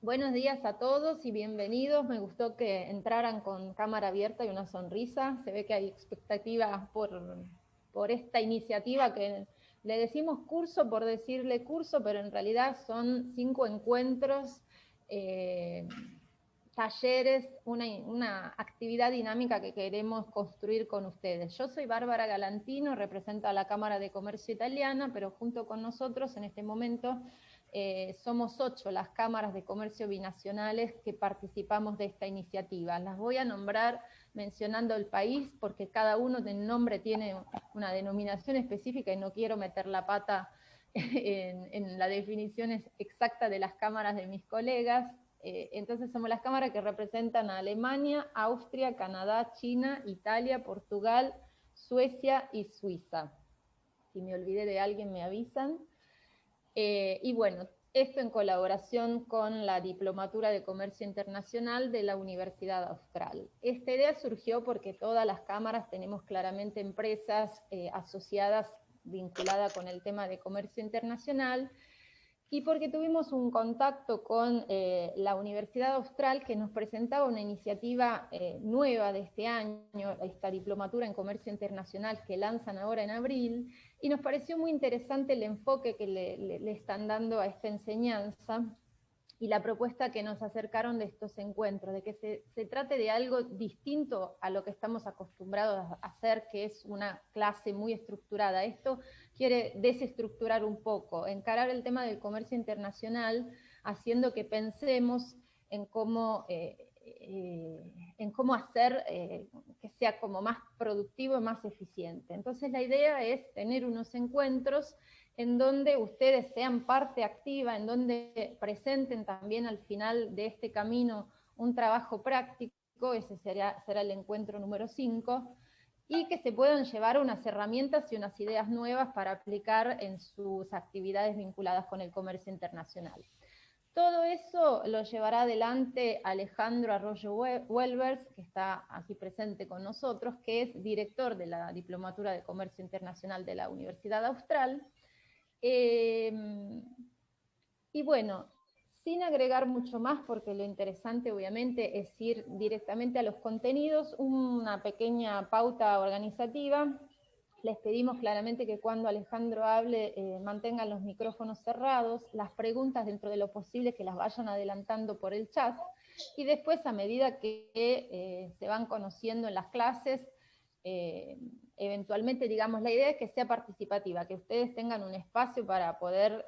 Buenos días a todos y bienvenidos. Me gustó que entraran con cámara abierta y una sonrisa. Se ve que hay expectativa por esta iniciativa que le decimos curso por decirle curso, pero en realidad son 5 encuentros, talleres, una actividad dinámica que queremos construir con ustedes. Yo soy Bárbara Galantino, represento a la Cámara de Comercio Italiana, pero junto con nosotros en este momento somos 8 las cámaras de comercio binacionales que participamos de esta iniciativa. Las voy a nombrar mencionando el país porque cada uno del nombre tiene una denominación específica y no quiero meter la pata en la definición exacta de las cámaras de mis colegas. Entonces somos las cámaras que representan a Alemania, Austria, Canadá, China, Italia, Portugal, Suecia y Suiza. Si me olvidé de alguien me avisan. Y bueno, esto en colaboración con la Diplomatura de Comercio Internacional de la Universidad Austral. Esta idea surgió porque todas las cámaras tenemos claramente empresas asociadas, vinculadas con el tema de comercio internacional, y porque tuvimos un contacto con la Universidad Austral que nos presentaba una iniciativa nueva de este año, esta diplomatura en comercio internacional que lanzan ahora en abril, y nos pareció muy interesante el enfoque que le están dando a esta enseñanza y la propuesta que nos acercaron de estos encuentros, de que se trate de algo distinto a lo que estamos acostumbrados a hacer, que es una clase muy estructurada. Esto quiere desestructurar un poco, encarar el tema del comercio internacional, haciendo que pensemos en cómo hacer que sea como más productivo y más eficiente. Entonces la idea es tener unos encuentros en donde ustedes sean parte activa, en donde presenten también al final de este camino un trabajo práctico, ese será el encuentro número 5, y que se puedan llevar unas herramientas y unas ideas nuevas para aplicar en sus actividades vinculadas con el comercio internacional. Todo eso lo llevará adelante Alejandro Arroyo Welbers, que está aquí presente con nosotros, que es director de la Diplomatura de Comercio Internacional de la Universidad Austral. Y bueno, sin agregar mucho más, porque lo interesante obviamente es ir directamente a los contenidos, una pequeña pauta organizativa. Les pedimos claramente que cuando Alejandro hable mantengan los micrófonos cerrados, las preguntas dentro de lo posible que las vayan adelantando por el chat, y después a medida que se van conociendo en las clases, eventualmente, digamos, la idea es que sea participativa, que ustedes tengan un espacio para poder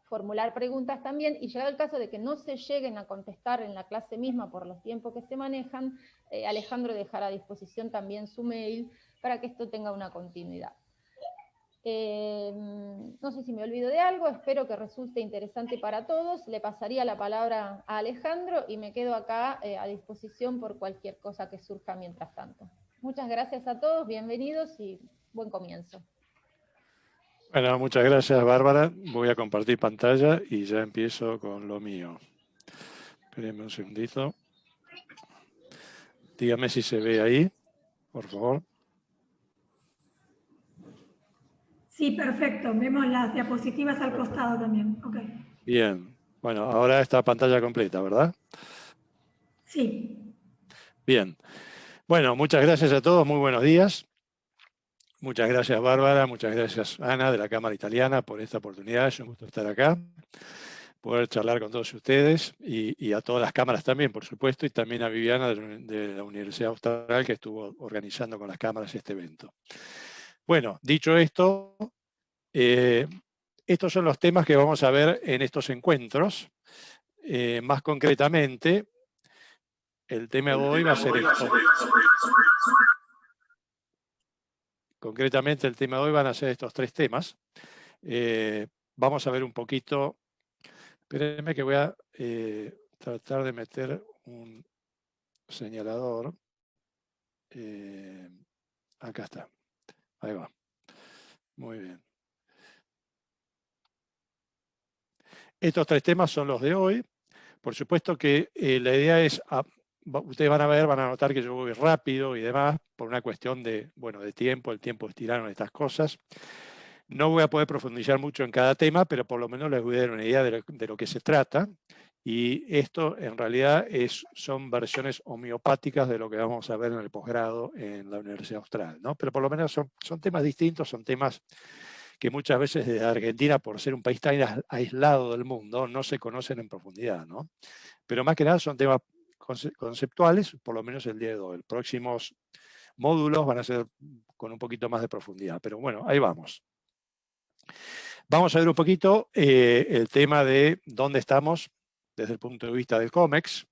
formular preguntas también, y llegado el caso de que no se lleguen a contestar en la clase misma por los tiempos que se manejan, Alejandro dejará a disposición también su mail para que esto tenga una continuidad. No sé si me olvido de algo, espero que resulte interesante para todos. Le pasaría la palabra a Alejandro y me quedo acá a disposición por cualquier cosa que surja mientras tanto. Muchas gracias a todos, bienvenidos y buen comienzo. Bueno, muchas gracias, Bárbara. Voy a compartir pantalla y ya empiezo con lo mío. Espérenme un segundito. Dígame si se ve ahí, por favor. Sí, perfecto. Vemos las diapositivas al costado también. Okay. Bien. Bueno, ahora está pantalla completa, ¿verdad? Sí. Bien. Bueno, muchas gracias a todos. Muy buenos días. Muchas gracias, Bárbara. Muchas gracias, Ana, de la Cámara Italiana, por esta oportunidad. Es un gusto estar acá, poder charlar con todos ustedes y a todas las cámaras también, por supuesto, y también a Viviana de la Universidad Austral, que estuvo organizando con las cámaras este evento. Bueno, dicho esto, estos son los temas que vamos a ver en estos encuentros. Más concretamente, el tema de hoy va a ser esto. Concretamente, el tema de hoy van a ser estos 3 temas. Vamos a ver un poquito. Espérenme que voy a tratar de meter un señalador. Acá está. Ahí va. Muy bien. Estos 3 temas son los de hoy. Por supuesto que la idea es, ustedes van a notar que yo voy rápido y demás, por una cuestión de, bueno, de tiempo, el tiempo estiraron estas cosas. No voy a poder profundizar mucho en cada tema, pero por lo menos les voy a dar una idea de lo que se trata. Y esto en realidad son versiones homeopáticas de lo que vamos a ver en el posgrado en la Universidad Austral, ¿no? Pero por lo menos son temas distintos, son temas que muchas veces desde Argentina, por ser un país tan aislado del mundo, no se conocen en profundidad, ¿no? Pero más que nada son temas conceptuales, por lo menos el día de hoy. Los próximos módulos van a ser con un poquito más de profundidad, pero bueno, ahí vamos. Vamos a ver un poquito el tema de dónde estamos desde el punto de vista del COMEX.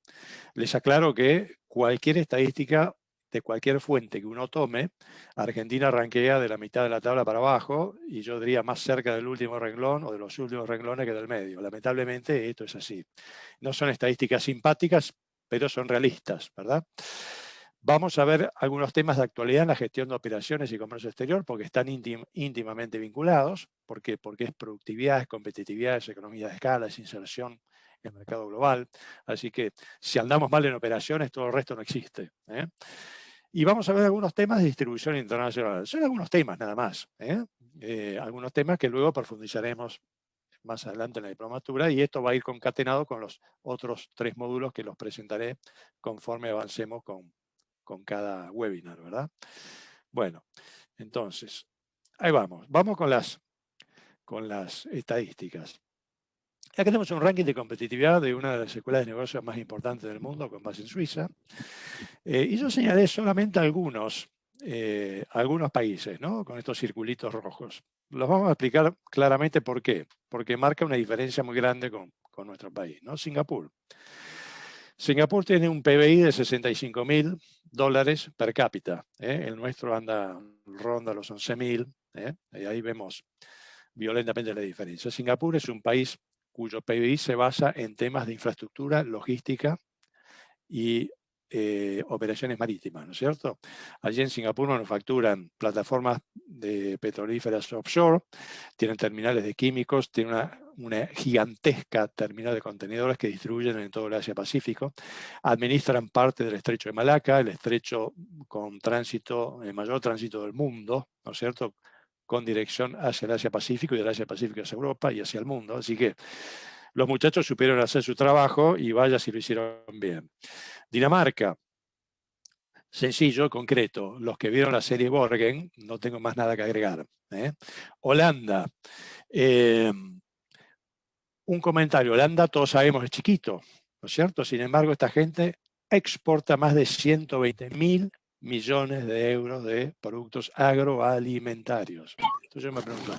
Les aclaro que cualquier estadística de cualquier fuente que uno tome, Argentina ranquea de la mitad de la tabla para abajo y yo diría más cerca del último renglón o de los últimos renglones que del medio. Lamentablemente esto es así. No son estadísticas simpáticas, pero son realistas, ¿verdad? Vamos a ver algunos temas de actualidad en la gestión de operaciones y comercio exterior porque están íntimamente vinculados. ¿Por qué? Porque es productividad, es competitividad, es economía de escala, es inserción en el mercado global. Así que si andamos mal en operaciones, todo el resto no existe. Y vamos a ver algunos temas de distribución internacional. Son algunos temas nada más. Algunos temas que luego profundizaremos más adelante en la diplomatura y esto va a ir concatenado con los otros 3 módulos que los presentaré conforme avancemos con cada webinar, ¿verdad? Bueno, entonces, ahí vamos. Vamos con las estadísticas. Acá tenemos un ranking de competitividad de una de las escuelas de negocios más importantes del mundo, con base en Suiza. Y yo señalé solamente algunos países, ¿no? Con estos circulitos rojos. Los vamos a explicar claramente por qué. Porque marca una diferencia muy grande con nuestro país, ¿no? Singapur. Singapur tiene un PBI de $65.000 per cápita. El nuestro ronda los 11.000. Y ahí vemos violentamente la diferencia. Singapur es un país cuyo PBI se basa en temas de infraestructura, logística y operaciones marítimas, ¿no es cierto? Allí en Singapur manufacturan plataformas de petrolíferas offshore, tienen terminales de químicos, tienen una gigantesca terminal de contenedores que distribuyen en todo el Asia-Pacífico, administran parte del estrecho de Malaca, el estrecho con el mayor tránsito del mundo, ¿no es cierto?, con dirección hacia el Asia-Pacífico y del Asia-Pacífico hacia Europa y hacia el mundo. Así que los muchachos supieron hacer su trabajo y vaya si lo hicieron bien. Dinamarca, sencillo, concreto. Los que vieron la serie Borgen, no tengo más nada que agregar. Holanda, un comentario. Holanda, todos sabemos, es chiquito, ¿no es cierto? Sin embargo, esta gente exporta más de 120.000 millones de euros de productos agroalimentarios. Entonces yo me pregunto,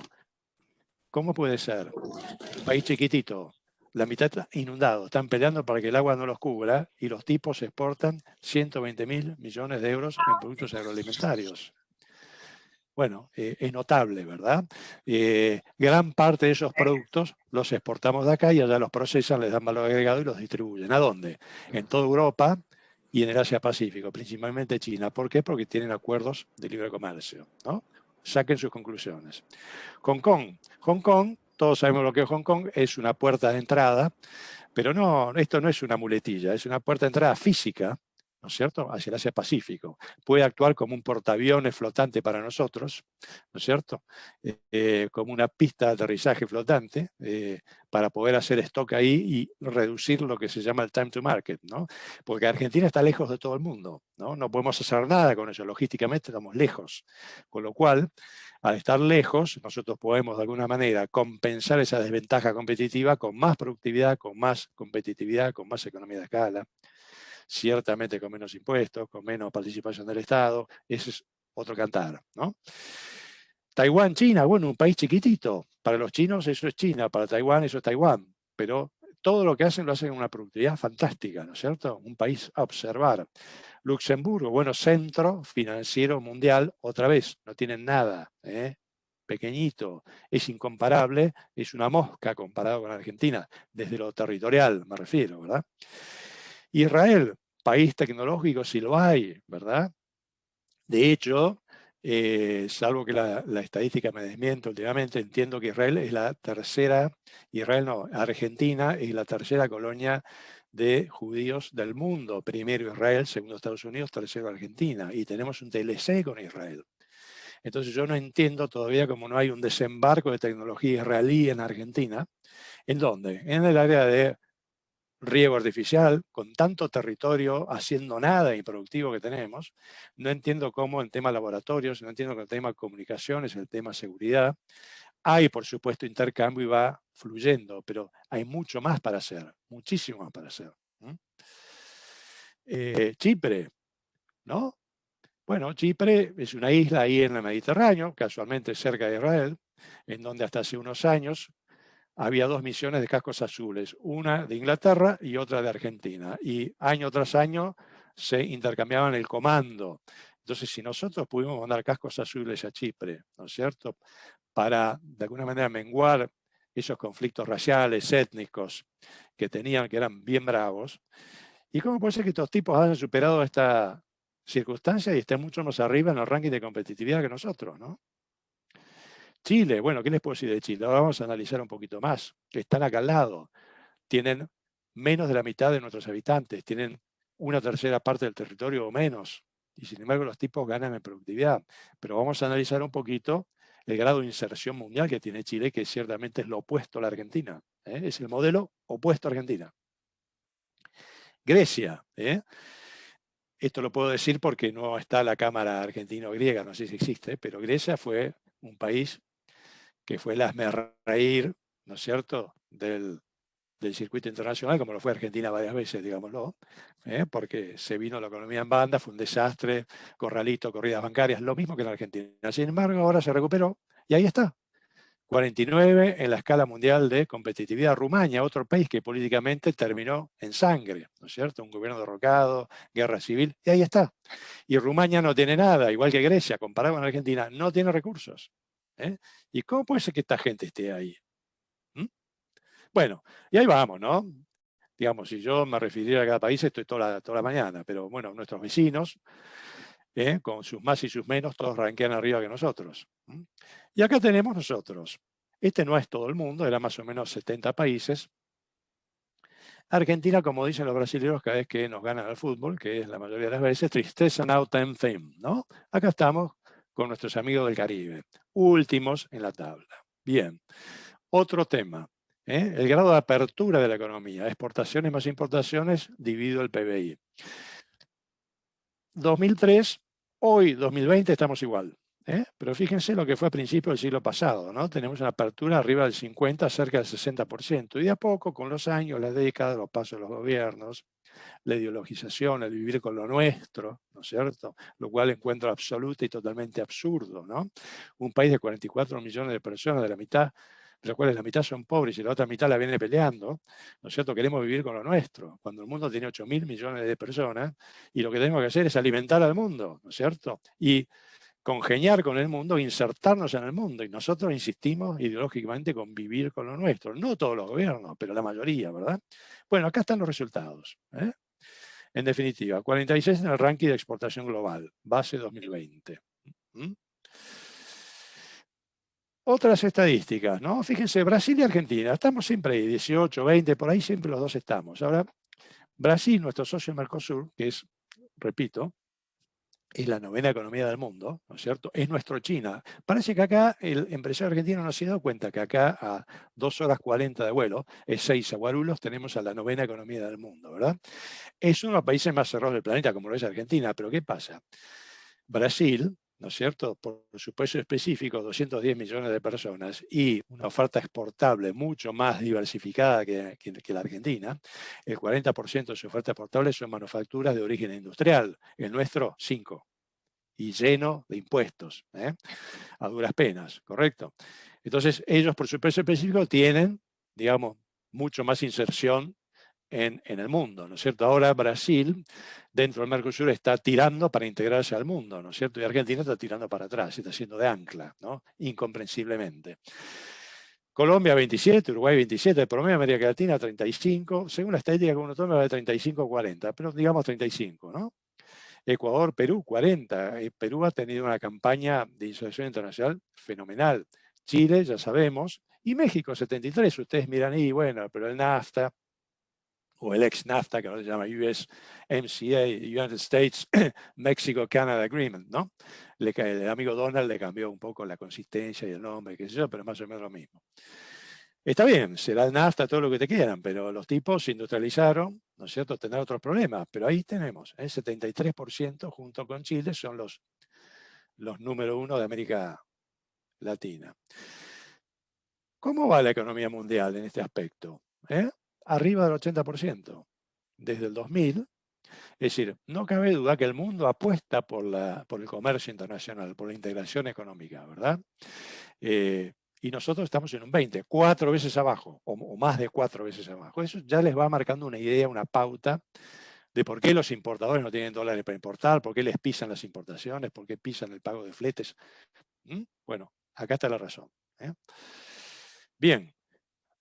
¿cómo puede ser? Un país chiquitito, la mitad está inundado, están peleando para que el agua no los cubra y los tipos exportan 120.000 millones de euros en productos agroalimentarios. Bueno, es notable, ¿verdad? Gran parte de esos productos los exportamos de acá y allá los procesan, les dan valor agregado y los distribuyen. ¿A dónde? En toda Europa y en el Asia-Pacífico, principalmente China. ¿Por qué? Porque tienen acuerdos de libre comercio, ¿no? Saquen sus conclusiones. Hong Kong, todos sabemos lo que es Hong Kong, es una puerta de entrada, pero no, esto no es una muletilla, es una puerta de entrada física, ¿no es cierto?, hacia el Asia-Pacífico. Puede actuar como un portaaviones flotante para nosotros, ¿no es cierto?, como una pista de aterrizaje flotante, para poder hacer stock ahí y reducir lo que se llama el time to market, ¿no? Porque Argentina está lejos de todo el mundo, ¿no? No podemos hacer nada con eso, logísticamente estamos lejos, con lo cual, al estar lejos, nosotros podemos de alguna manera compensar esa desventaja competitiva con más productividad, con más competitividad, con más economía de escala, ciertamente con menos impuestos, con menos participación del Estado. Ese es otro cantar, ¿no? Taiwán, China, bueno, un país chiquitito. Para los chinos eso es China, para Taiwán eso es Taiwán. Pero todo lo que hacen lo hacen en una productividad fantástica, ¿no es cierto? Un país a observar. Luxemburgo, bueno, centro financiero mundial, otra vez, no tienen nada, pequeñito, es incomparable, es una mosca comparado con Argentina, desde lo territorial me refiero, ¿verdad? Israel, país tecnológico, sí lo hay, ¿verdad? De hecho, salvo que la estadística me desmiente últimamente, entiendo que Israel es la tercera, Argentina es la tercera colonia de judíos del mundo. Primero Israel, segundo Estados Unidos, tercero Argentina. Y tenemos un TLC con Israel. Entonces yo no entiendo todavía cómo no hay un desembarco de tecnología israelí en Argentina. ¿En dónde? En el área de riego artificial, con tanto territorio, haciendo nada improductivo que tenemos. No entiendo cómo en tema laboratorios, no entiendo que el tema comunicaciones, el tema seguridad. Hay, por supuesto, intercambio y va fluyendo, pero hay mucho más para hacer, muchísimo más para hacer. Chipre, ¿no? Bueno, Chipre es una isla ahí en el Mediterráneo, casualmente cerca de Israel, en donde hasta hace unos años había 2 misiones de cascos azules, una de Inglaterra y otra de Argentina. Y año tras año se intercambiaban el comando. Entonces, si nosotros pudimos mandar cascos azules a Chipre, ¿no es cierto?, para de alguna manera menguar esos conflictos raciales, étnicos que tenían, que eran bien bravos. ¿Y cómo puede ser que estos tipos hayan superado esta circunstancia y estén mucho más arriba en el ranking de competitividad que nosotros, ¿no? Chile, bueno, ¿qué les puedo decir de Chile? Ahora vamos a analizar un poquito más. Que están acá al lado. Tienen menos de la mitad de nuestros habitantes, tienen 1/3 parte del territorio o menos. Y sin embargo los tipos ganan en productividad. Pero vamos a analizar un poquito el grado de inserción mundial que tiene Chile, que ciertamente es lo opuesto a la Argentina. Es el modelo opuesto a Argentina. Grecia. Esto lo puedo decir porque no está la Cámara Argentino-Griega, no sé si existe, pero Grecia fue un país que fue el hazmerreír, ¿no es cierto?, del circuito internacional, como lo fue Argentina varias veces, digámoslo, porque se vino la economía en banda, fue un desastre, corralito, corridas bancarias, lo mismo que en Argentina. Sin embargo, ahora se recuperó y ahí está. 49 en la escala mundial de competitividad. Rumania, otro país que políticamente terminó en sangre, ¿no es cierto? Un gobierno derrocado, guerra civil, y ahí está. Y Rumania no tiene nada, igual que Grecia, comparado con Argentina, no tiene recursos. ¿Y cómo puede ser que esta gente esté ahí? Bueno, y ahí vamos, ¿no? Digamos, si yo me refiriera a cada país, estoy toda la mañana, pero bueno, nuestros vecinos, con sus más y sus menos, todos ranquean arriba que nosotros. Y acá tenemos nosotros. Este no es todo el mundo, era más o menos 70 países. Argentina, como dicen los brasileños cada vez que nos ganan al fútbol, que es la mayoría de las veces, tristeza now time theme, ¿no? Acá estamos con nuestros amigos del Caribe, últimos en la tabla. Bien, otro tema. El grado de apertura de la economía, exportaciones más importaciones dividido el PBI. 2003, hoy 2020 estamos igual. Pero fíjense lo que fue a principios del siglo pasado, ¿no? Tenemos una apertura arriba del 50, cerca del 60%. Y de a poco, con los años, las décadas, los pasos de los gobiernos, la ideologización, el vivir con lo nuestro, ¿no es cierto? Lo cual encuentro absoluto y totalmente absurdo, ¿no? Un país de 44 millones de personas, de la mitad, de las cuales la mitad son pobres y la otra mitad la viene peleando, ¿no es cierto? Queremos vivir con lo nuestro, cuando el mundo tiene 8.000 millones de personas y lo que tenemos que hacer es alimentar al mundo, ¿no es cierto? Y congeniar con el mundo, insertarnos en el mundo. Y nosotros insistimos ideológicamente con vivir con lo nuestro. No todos los gobiernos, pero la mayoría, ¿verdad? Bueno, acá están los resultados. En definitiva, 46 en el ranking de exportación global, base 2020. Otras estadísticas, ¿no? Fíjense, Brasil y Argentina, estamos siempre ahí, 18, 20, por ahí siempre los dos estamos. Ahora, Brasil, nuestro socio en Mercosur, que es, repito, es la 9ª economía del mundo, ¿no es cierto? Es nuestro China. Parece que acá el empresario argentino no se ha dado cuenta que acá a 2 horas 40 de vuelo, es 6 aguarulos, tenemos a la 9ª economía del mundo, ¿verdad? Es uno de los países más cerrados del planeta, como lo es Argentina, pero ¿qué pasa? Brasil, ¿no es cierto?, por su peso específico, 210 millones de personas y una oferta exportable mucho más diversificada que la Argentina, el 40% de su oferta exportable son manufacturas de origen industrial, el nuestro 5%, y lleno de impuestos, a duras penas, ¿correcto? Entonces, ellos por su peso específico tienen, digamos, mucho más inserción en el mundo, ¿no es cierto? Ahora Brasil, dentro del Mercosur, está tirando para integrarse al mundo, ¿no es cierto? Y Argentina está tirando para atrás, está haciendo de ancla, ¿no? Incomprensiblemente. Colombia 27, Uruguay 27, el promedio de América Latina 35, según la estadística que uno toma de 35 a 40, pero digamos 35, ¿no? Ecuador, Perú 40, Perú ha tenido una campaña de inserción internacional fenomenal. Chile, ya sabemos, y México 73, ustedes miran, y bueno, pero el NAFTA, o el ex-NAFTA, que ahora se llama USMCA, United States Mexico-Canada Agreement, ¿no? El amigo Donald le cambió un poco la consistencia y el nombre, qué sé yo, pero más o menos lo mismo. Está bien, será el NAFTA, todo lo que te quieran, pero los tipos se industrializaron, ¿no es cierto? Tendrán otros problemas, pero ahí tenemos, el 73% junto con Chile son los número 1 de América Latina. ¿Cómo va la economía mundial en este aspecto? Arriba del 80%. Desde el 2000, es decir, no cabe duda que el mundo apuesta por el comercio internacional, por la integración económica, ¿verdad? Y nosotros estamos en un 20, 4 veces abajo, o más de 4 veces abajo. Eso ya les va marcando una idea, una pauta de por qué los importadores no tienen dólares para importar, por qué les pisan las importaciones, por qué pisan el pago de fletes. Bueno, acá está la razón. Bien,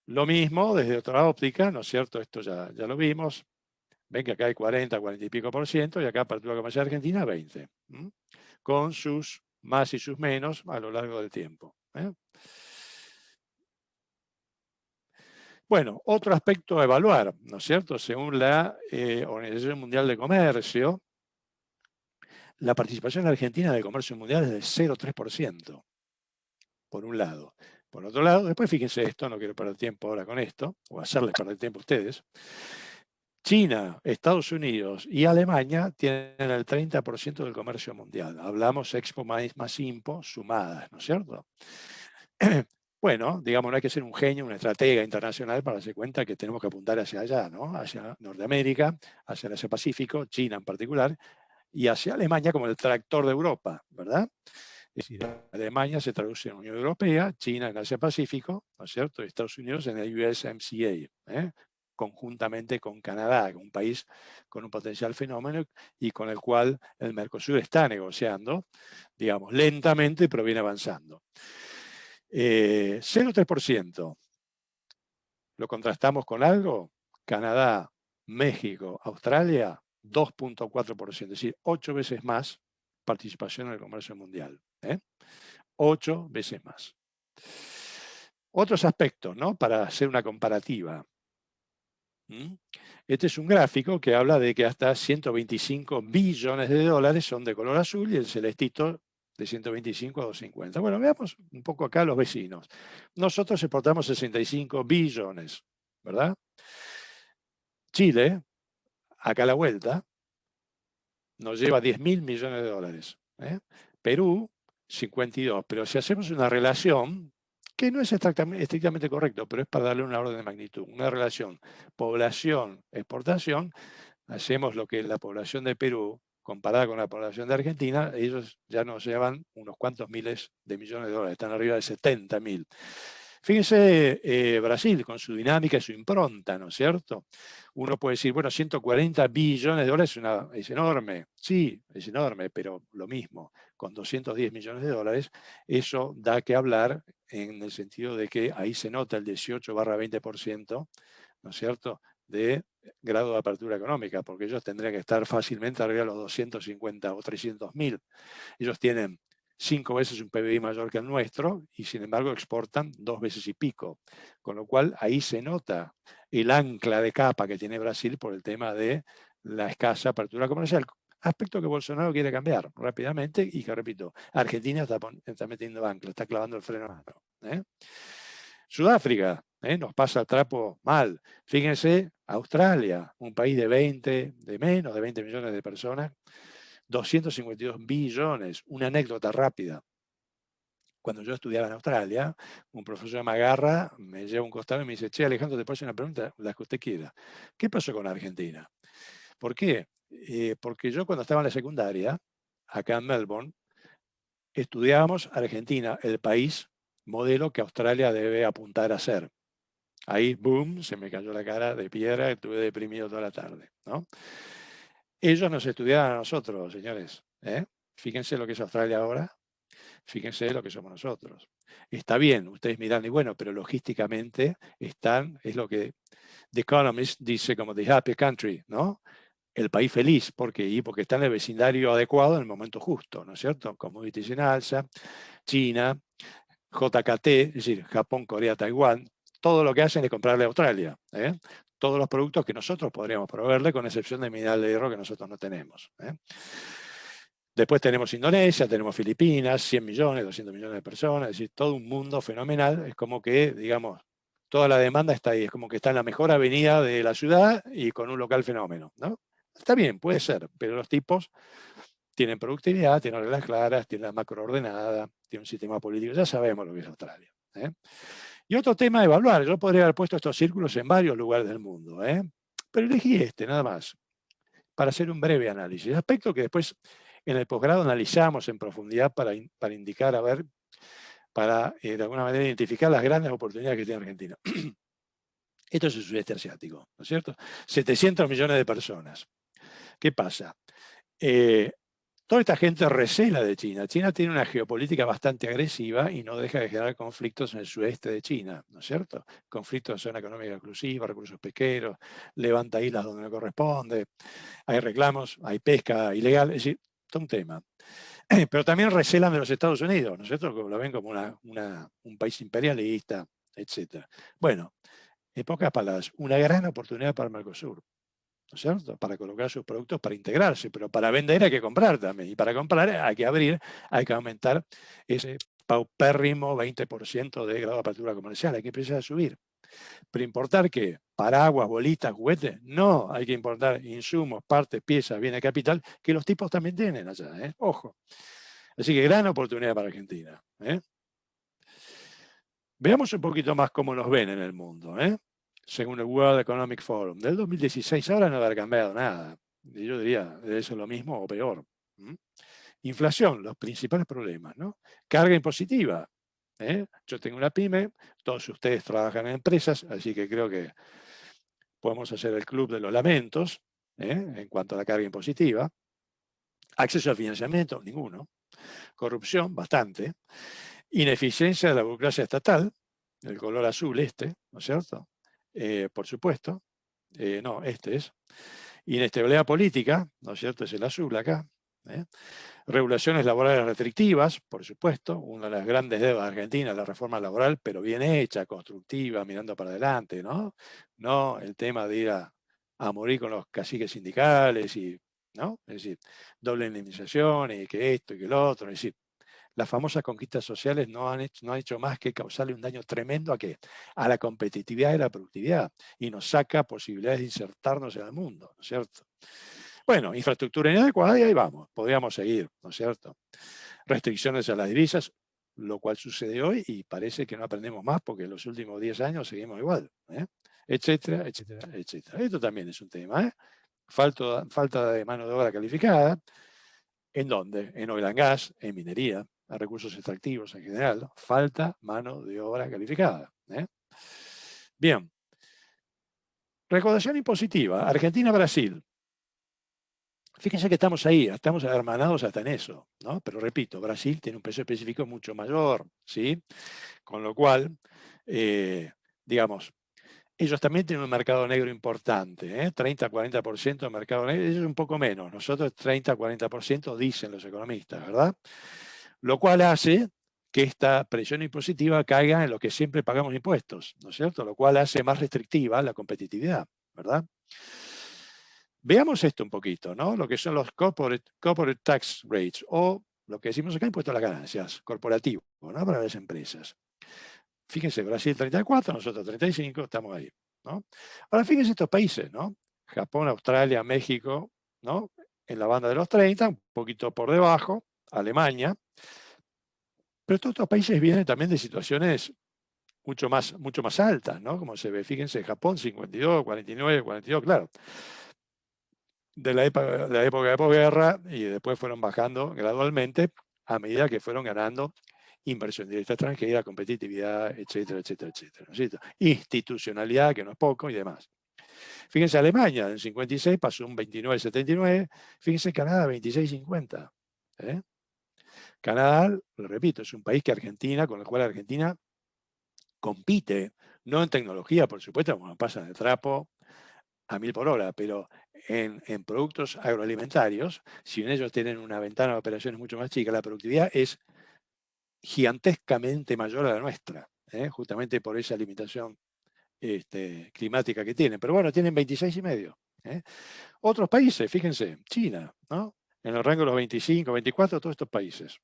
lo mismo desde otra óptica, ¿no es cierto? Esto ya lo vimos. Ven que acá hay 40, 40 y pico por ciento, y acá apertura comercial argentina 20. Con sus más y sus menos a lo largo del tiempo. Bueno, otro aspecto a evaluar, ¿no es cierto? Según la Organización Mundial de Comercio, la participación argentina en el comercio mundial es del 0,3%, por un lado. Por otro lado, después fíjense esto, no quiero perder tiempo ahora con esto, o hacerles perder tiempo a ustedes. China, Estados Unidos y Alemania tienen el 30% del comercio mundial. Hablamos Expo más Impo sumadas, ¿no es cierto? Bueno, digamos, no hay que ser un genio, una estratega internacional para darse cuenta que tenemos que apuntar hacia allá, ¿no? Hacia Norteamérica, hacia el Asia-Pacífico, China en particular, y hacia Alemania como el tractor de Europa, ¿verdad? Es decir, Alemania se traduce en Unión Europea, China en Asia-Pacífico, ¿no es cierto? Y Estados Unidos en el USMCA, conjuntamente con Canadá, un país con un potencial fenómeno y con el cual el Mercosur está negociando, digamos, lentamente, pero viene avanzando. 0,3%. ¿Lo contrastamos con algo? Canadá, México, Australia, 2,4%, es decir, 8 veces más participación en el comercio mundial. 8 veces más. Otros aspectos, ¿no? Para hacer una comparativa. Este es un gráfico que habla de que hasta 125 billones de dólares son de color azul y el celestito de 125 a 250. Bueno, veamos un poco acá los vecinos. Nosotros exportamos 65 billones, ¿verdad? Chile, acá a la vuelta, nos lleva 10.000 millones de dólares. Perú, 52. Pero si hacemos una relación, que no es estrictamente correcto, pero es para darle una orden de magnitud, una relación población-exportación, hacemos lo que la población de Perú, comparada con la población de Argentina, ellos ya nos llevan unos cuantos miles de millones de dólares, están arriba de 70.000. Fíjense Brasil con su dinámica y su impronta, ¿no es cierto? Uno puede decir, bueno, 140 billones de dólares es enorme. Sí, es enorme, pero lo mismo, con 210 millones de dólares, eso da que hablar en el sentido de que ahí se nota el 18/20%, ¿no es cierto?, de grado de apertura económica, porque ellos tendrían que estar fácilmente arriba de los 250 o 300.000. Ellos tienen 5 veces un PBI mayor que el nuestro y sin embargo exportan 2 veces y pico. Con lo cual ahí se nota el ancla de capa que tiene Brasil por el tema de la escasa apertura comercial. Aspecto que Bolsonaro quiere cambiar rápidamente y que, repito, Argentina está metiendo ancla, está clavando el freno a mano. Sudáfrica, nos pasa el trapo mal. Fíjense, Australia, un país de menos de 20 millones de personas, 252 billones. Una anécdota rápida. Cuando yo estudiaba en Australia, un profesor de Magarra me lleva a un costado y me dice, che, Alejandro, te puedo hacer una pregunta, la que usted quiera. ¿Qué pasó con Argentina? ¿Por qué? Porque yo cuando estaba en la secundaria, acá en Melbourne, estudiábamos Argentina, el país modelo que Australia debe apuntar a ser. Ahí, boom, se me cayó la cara de piedra, estuve deprimido toda la tarde, ¿no? Ellos nos estudiaban a nosotros, señores. Fíjense lo que es Australia ahora, fíjense lo que somos nosotros. Está bien, ustedes miran y bueno, pero logísticamente es lo que The Economist dice como the happy country, ¿no? El país feliz, ¿por qué? Porque está en el vecindario adecuado en el momento justo, ¿no es cierto? Commodities en alza, China, JKT, es decir, Japón, Corea, Taiwán, todo lo que hacen es comprarle a Australia. todos los productos que nosotros podríamos proveerle, con excepción de mineral de hierro que nosotros no tenemos. Después tenemos Indonesia, tenemos Filipinas, 100 millones, 200 millones de personas, es decir, todo un mundo fenomenal. Es como que, digamos, toda la demanda está ahí, es como que está en la mejor avenida de la ciudad y con un local fenómeno, ¿no? Está bien, puede ser, pero los tipos tienen productividad, tienen reglas claras, tienen la macro ordenada, tienen un sistema político, ya sabemos lo que es Australia. Y otro tema a evaluar, yo podría haber puesto estos círculos en varios lugares del mundo, pero elegí este nada más, para hacer un breve análisis. Aspecto que después en el posgrado analizamos en profundidad para indicar, a ver, para de alguna manera identificar las grandes oportunidades que tiene Argentina. Esto es el sudeste asiático, ¿no es cierto? 700 millones de personas. ¿Qué pasa? Toda esta gente recela de China. China tiene una geopolítica bastante agresiva y no deja de generar conflictos en el sudeste de China, ¿no es cierto? Conflictos en zona económica exclusiva, recursos pesqueros, levanta islas donde no corresponde, hay reclamos, hay pesca ilegal, es decir, todo un tema. Pero también recelan de los Estados Unidos, ¿no es cierto? Lo ven como un país imperialista, etc. Bueno, en pocas palabras, una gran oportunidad para el Mercosur, ¿no es cierto? Para colocar sus productos, para integrarse, pero para vender hay que comprar también. Y para comprar hay que abrir, hay que aumentar ese paupérrimo 20% de grado de apertura comercial, hay que empezar a subir. Pero importar ¿qué? Paraguas, bolitas, juguetes, no, hay que importar insumos, partes, piezas, bienes de capital, que los tipos también tienen allá, ojo. Así que gran oportunidad para Argentina. Veamos un poquito más cómo nos ven en el mundo, según el World Economic Forum. Del 2016 ahora no habrá cambiado nada. Y yo diría, debe ser lo mismo o peor. Inflación, los principales problemas, ¿no? Carga impositiva. Yo tengo una pyme, todos ustedes trabajan en empresas, así que creo que podemos hacer el club de los lamentos en cuanto a la carga impositiva. Acceso al financiamiento, ninguno. Corrupción, bastante. Ineficiencia de la burocracia estatal, el color azul ¿no es cierto? Por supuesto. No, este es. Inestabilidad política, ¿no es cierto? Es el azul acá. Regulaciones laborales restrictivas, por supuesto. Una de las grandes deudas de Argentina es la reforma laboral, pero bien hecha, constructiva, mirando para adelante, ¿no? No el tema de ir a morir con los caciques sindicales, ¿no? Es decir, doble indemnización y que esto y que lo otro. Es decir, las famosas conquistas sociales no han hecho más que causarle un daño tremendo ¿a qué? A la competitividad y la productividad. Y nos saca posibilidades de insertarnos en el mundo, ¿no es cierto? Bueno, infraestructura inadecuada y ahí vamos, podríamos seguir, ¿no es cierto? Restricciones a las divisas, lo cual sucede hoy y parece que no aprendemos más porque en los últimos 10 años seguimos igual, etcétera, etcétera, etcétera. Esto también es un tema, falta de mano de obra calificada. ¿En dónde? En oil and gas, en minería, en recursos extractivos en general. Falta mano de obra calificada. Bien. Recaudación impositiva. Argentina-Brasil. Fíjense que estamos ahí, estamos hermanados hasta en eso, ¿no? Pero repito, Brasil tiene un peso específico mucho mayor, ¿sí? Con lo cual, digamos, ellos también tienen un mercado negro importante, 30-40% de mercado negro, ellos un poco menos, nosotros 30-40% dicen los economistas, ¿verdad? Lo cual hace que esta presión impositiva caiga en lo que siempre pagamos impuestos, ¿no es cierto? Lo cual hace más restrictiva la competitividad, ¿verdad? Veamos esto un poquito, ¿no? Lo que son los corporate tax rates, o lo que decimos acá, impuesto a las ganancias, corporativo, ¿no? Para las empresas. Fíjense, Brasil 34, nosotros 35, estamos ahí, ¿no? Ahora fíjense estos países, ¿no? Japón, Australia, México, ¿no? En la banda de los 30, un poquito por debajo, Alemania. Pero todos estos países vienen también de situaciones mucho más altas, ¿no? Como se ve, fíjense, Japón 52, 49, 42, claro. De la época de posguerra y después fueron bajando gradualmente a medida que fueron ganando inversión directa extranjera, competitividad, etcétera, etcétera, etcétera, ¿no es cierto? Institucionalidad, que no es poco, y demás. Fíjense, Alemania en 56 pasó un 29,79, fíjense Canadá 26,50. Canadá, lo repito, es un país que Argentina, con el cual Argentina compite, no en tecnología, por supuesto, como pasa de trapo a 1000 por hora, pero en productos agroalimentarios, si bien ellos tienen una ventana de operaciones mucho más chica, la productividad es gigantescamente mayor a la nuestra, justamente por esa limitación climática que tienen. Pero bueno, tienen 26,5. Otros países, fíjense, China, ¿no? En el rango de los 25, 24, todos estos países.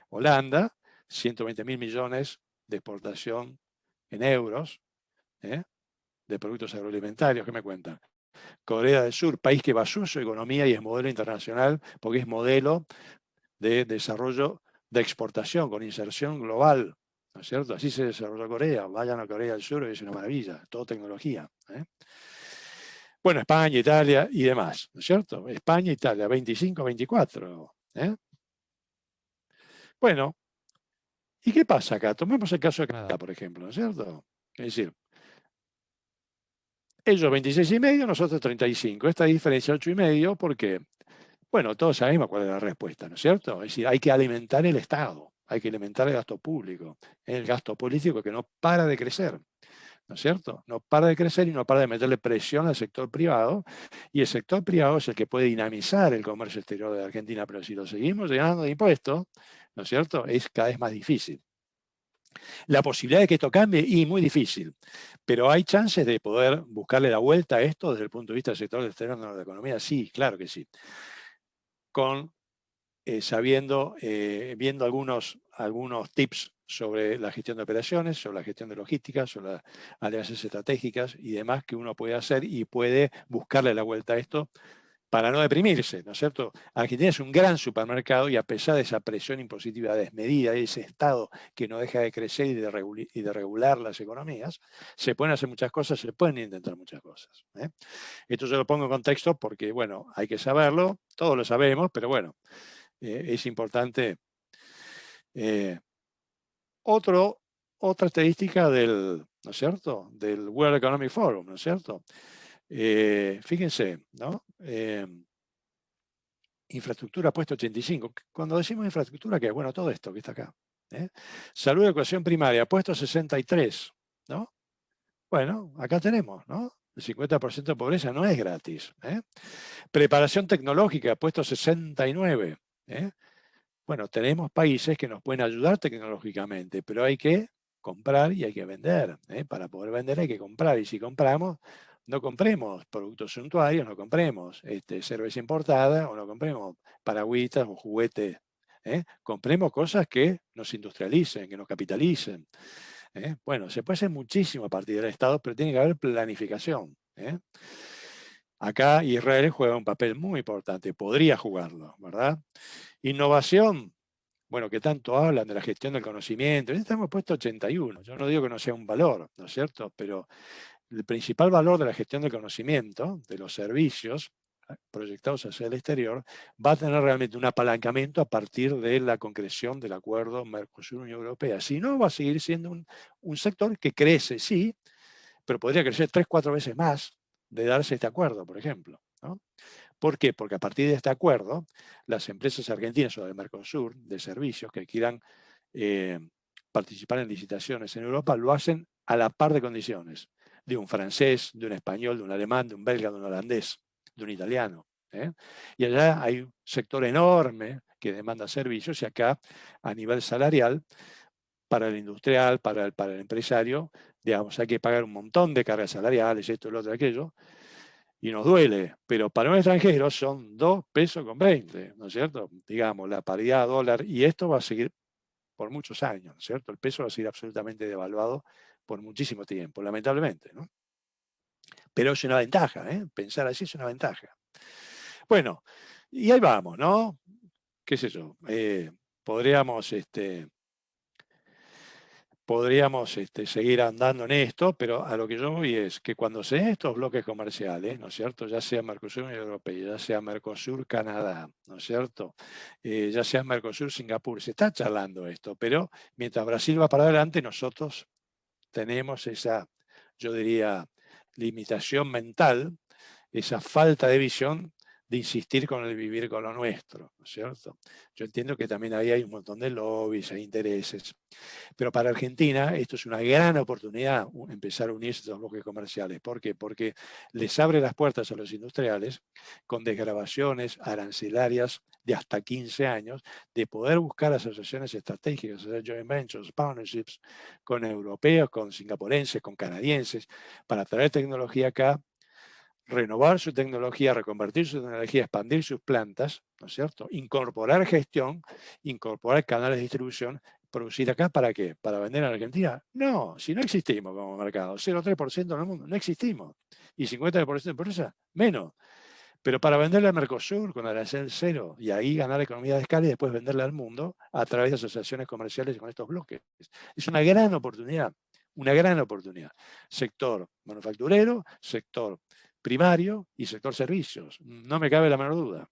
Holanda, 120.000 millones de exportación en euros de productos agroalimentarios. ¿Qué me cuentan? Corea del Sur, país que basó su economía y es modelo internacional porque es modelo de desarrollo de exportación con inserción global, ¿no es cierto? Así se desarrolló Corea. Vayan a Corea del Sur y es una maravilla, todo tecnología. Bueno, España, Italia y demás, ¿no es cierto? España, Italia, 25, 24. Bueno, ¿y qué pasa acá? Tomemos el caso de Canadá, por ejemplo, ¿no es cierto? Es decir, ellos 26,5, nosotros 35. Esta diferencia 8,5, porque, bueno, todos sabemos cuál es la respuesta, ¿no es cierto? Es decir, hay que alimentar el Estado, hay que alimentar el gasto público, el gasto político que no para de crecer, ¿no es cierto? No para de crecer y no para de meterle presión al sector privado, y el sector privado es el que puede dinamizar el comercio exterior de la Argentina, pero si lo seguimos llenando de impuestos, ¿no es cierto?, es cada vez más difícil. La posibilidad de que esto cambie, y muy difícil, pero hay chances de poder buscarle la vuelta a esto desde el punto de vista del sector exterior de la economía. Sí, claro que sí. Con viendo algunos tips sobre la gestión de operaciones, sobre la gestión de logística, sobre las alianzas estratégicas y demás que uno puede hacer y puede buscarle la vuelta a esto para no deprimirse, ¿no es cierto? Argentina es un gran supermercado y a pesar de esa presión impositiva desmedida, ese Estado que no deja de crecer y de regular las economías, se pueden hacer muchas cosas, se pueden intentar muchas cosas. Esto yo lo pongo en contexto porque, bueno, hay que saberlo, todos lo sabemos, pero bueno, es importante. Otra estadística del, ¿no es cierto?, del World Economic Forum, ¿no es cierto? Fíjense, ¿no? Infraestructura puesto 85. Cuando decimos infraestructura, ¿qué? Bueno, todo esto que está acá. Salud y educación primaria, puesto 63, ¿no? Bueno, acá tenemos, ¿no? El 50% de pobreza no es gratis. Preparación tecnológica, puesto 69. Bueno, tenemos países que nos pueden ayudar tecnológicamente, pero hay que comprar y hay que vender. Para poder vender hay que comprar, y si compramos, no compremos productos suntuarios, no compremos cerveza importada, o no compremos paragüitas o juguetes. Compremos cosas que nos industrialicen, que nos capitalicen. Bueno, se puede hacer muchísimo a partir del Estado, pero tiene que haber planificación. Acá Israel juega un papel muy importante, podría jugarlo, ¿verdad? Innovación, bueno, que tanto hablan de la gestión del conocimiento. Estamos puestos 81. Yo no digo que no sea un valor, ¿no es cierto? Pero el principal valor de la gestión del conocimiento, de los servicios proyectados hacia el exterior, va a tener realmente un apalancamiento a partir de la concreción del acuerdo Mercosur-Unión Europea. Si no, va a seguir siendo un sector que crece, sí, pero podría crecer 3, 4 veces más de darse este acuerdo, por ejemplo, ¿no? ¿Por qué? Porque a partir de este acuerdo, las empresas argentinas o del Mercosur, de servicios, que quieran participar en licitaciones en Europa, lo hacen a la par de condiciones de un francés, de un español, de un alemán, de un belga, de un holandés, de un italiano. Y allá hay un sector enorme que demanda servicios, y acá, a nivel salarial, para el industrial, para el empresario, digamos, hay que pagar un montón de cargas salariales, esto, lo otro, aquello, y nos duele, pero para un extranjero son 2 pesos con 20, ¿no es cierto? Digamos, la paridad dólar, y esto va a seguir por muchos años, ¿no es cierto? El peso va a seguir absolutamente devaluado por muchísimo tiempo, lamentablemente, ¿no? Pero es una ventaja, pensar así es una ventaja. Bueno, y ahí vamos, ¿no? ¿Qué sé yo? Podríamos seguir andando en esto, pero a lo que yo voy es que cuando se den estos bloques comerciales, ¿no es cierto?, ya sea Mercosur Unión Europea, ya sea Mercosur Canadá, ¿no es cierto?, ya sea Mercosur Singapur, se está charlando esto, pero mientras Brasil va para adelante, nosotros tenemos esa, yo diría, limitación mental, esa falta de visión de insistir con el vivir con lo nuestro, ¿no es cierto? Yo entiendo que también ahí hay un montón de lobbies e intereses, pero para Argentina esto es una gran oportunidad, empezar a unirse a estos bloques comerciales. ¿Por qué? Porque les abre las puertas a los industriales con desgravaciones arancelarias de hasta 15 años, de poder buscar asociaciones estratégicas, hacer joint ventures, partnerships con europeos, con singapurenses, con canadienses, para traer tecnología acá, renovar su tecnología, reconvertir su tecnología, expandir sus plantas, ¿no es cierto? Incorporar gestión, incorporar canales de distribución, producir acá, ¿para qué? ¿Para vender en Argentina? No, si no existimos como mercado, 0,3% en el mundo, no existimos. Y 50% de empresas, menos. Pero para venderle a Mercosur con arancel cero y ahí ganar economía de escala y después venderle al mundo a través de asociaciones comerciales con estos bloques. Es una gran oportunidad, una gran oportunidad. Sector manufacturero, sector primario y sector servicios. No me cabe la menor duda.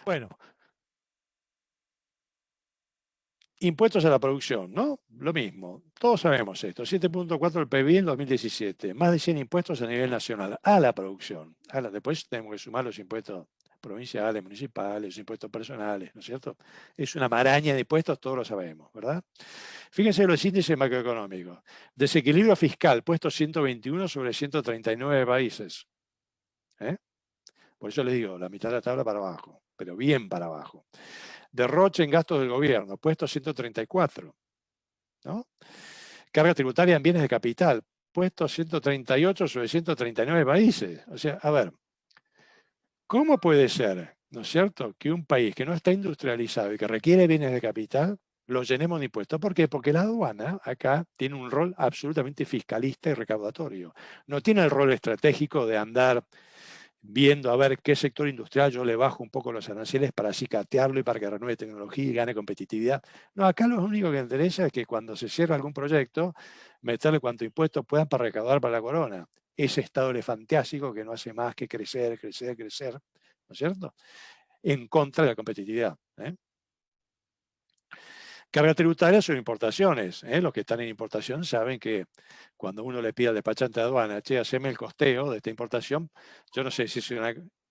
Bueno, impuestos a la producción, ¿no? Lo mismo. Todos sabemos esto. 7.4 del PIB en 2017. Más de 100 impuestos a nivel nacional a la producción. Después tenemos que sumar los impuestos provinciales, municipales, los impuestos personales, ¿no es cierto? Es una maraña de impuestos, todos lo sabemos, ¿verdad? Fíjense los índices macroeconómicos. Desequilibrio fiscal, puesto 121 sobre 139 países. Por eso les digo, la mitad de la tabla para abajo, pero bien para abajo. Derroche en gastos del gobierno, puesto 134. ¿No? Carga tributaria en bienes de capital, puesto 138 sobre 139 países. O sea, a ver, ¿cómo puede ser, no es cierto, que un país que no está industrializado y que requiere bienes de capital, lo llenemos de impuestos? ¿Por qué? Porque la aduana acá tiene un rol absolutamente fiscalista y recaudatorio. No tiene el rol estratégico de andar viendo a ver qué sector industrial yo le bajo un poco los aranceles para así catearlo y para que renueve tecnología y gane competitividad. No, acá lo único que interesa es que cuando se cierra algún proyecto, meterle cuanto impuestos puedan para recaudar para la corona. Ese estado elefantiásico que no hace más que crecer, crecer, crecer, ¿no es cierto? En contra de la competitividad. Carga tributaria son importaciones. Los que están en importación saben que cuando uno le pide al despachante de aduana, che, haceme el costeo de esta importación, yo no sé si es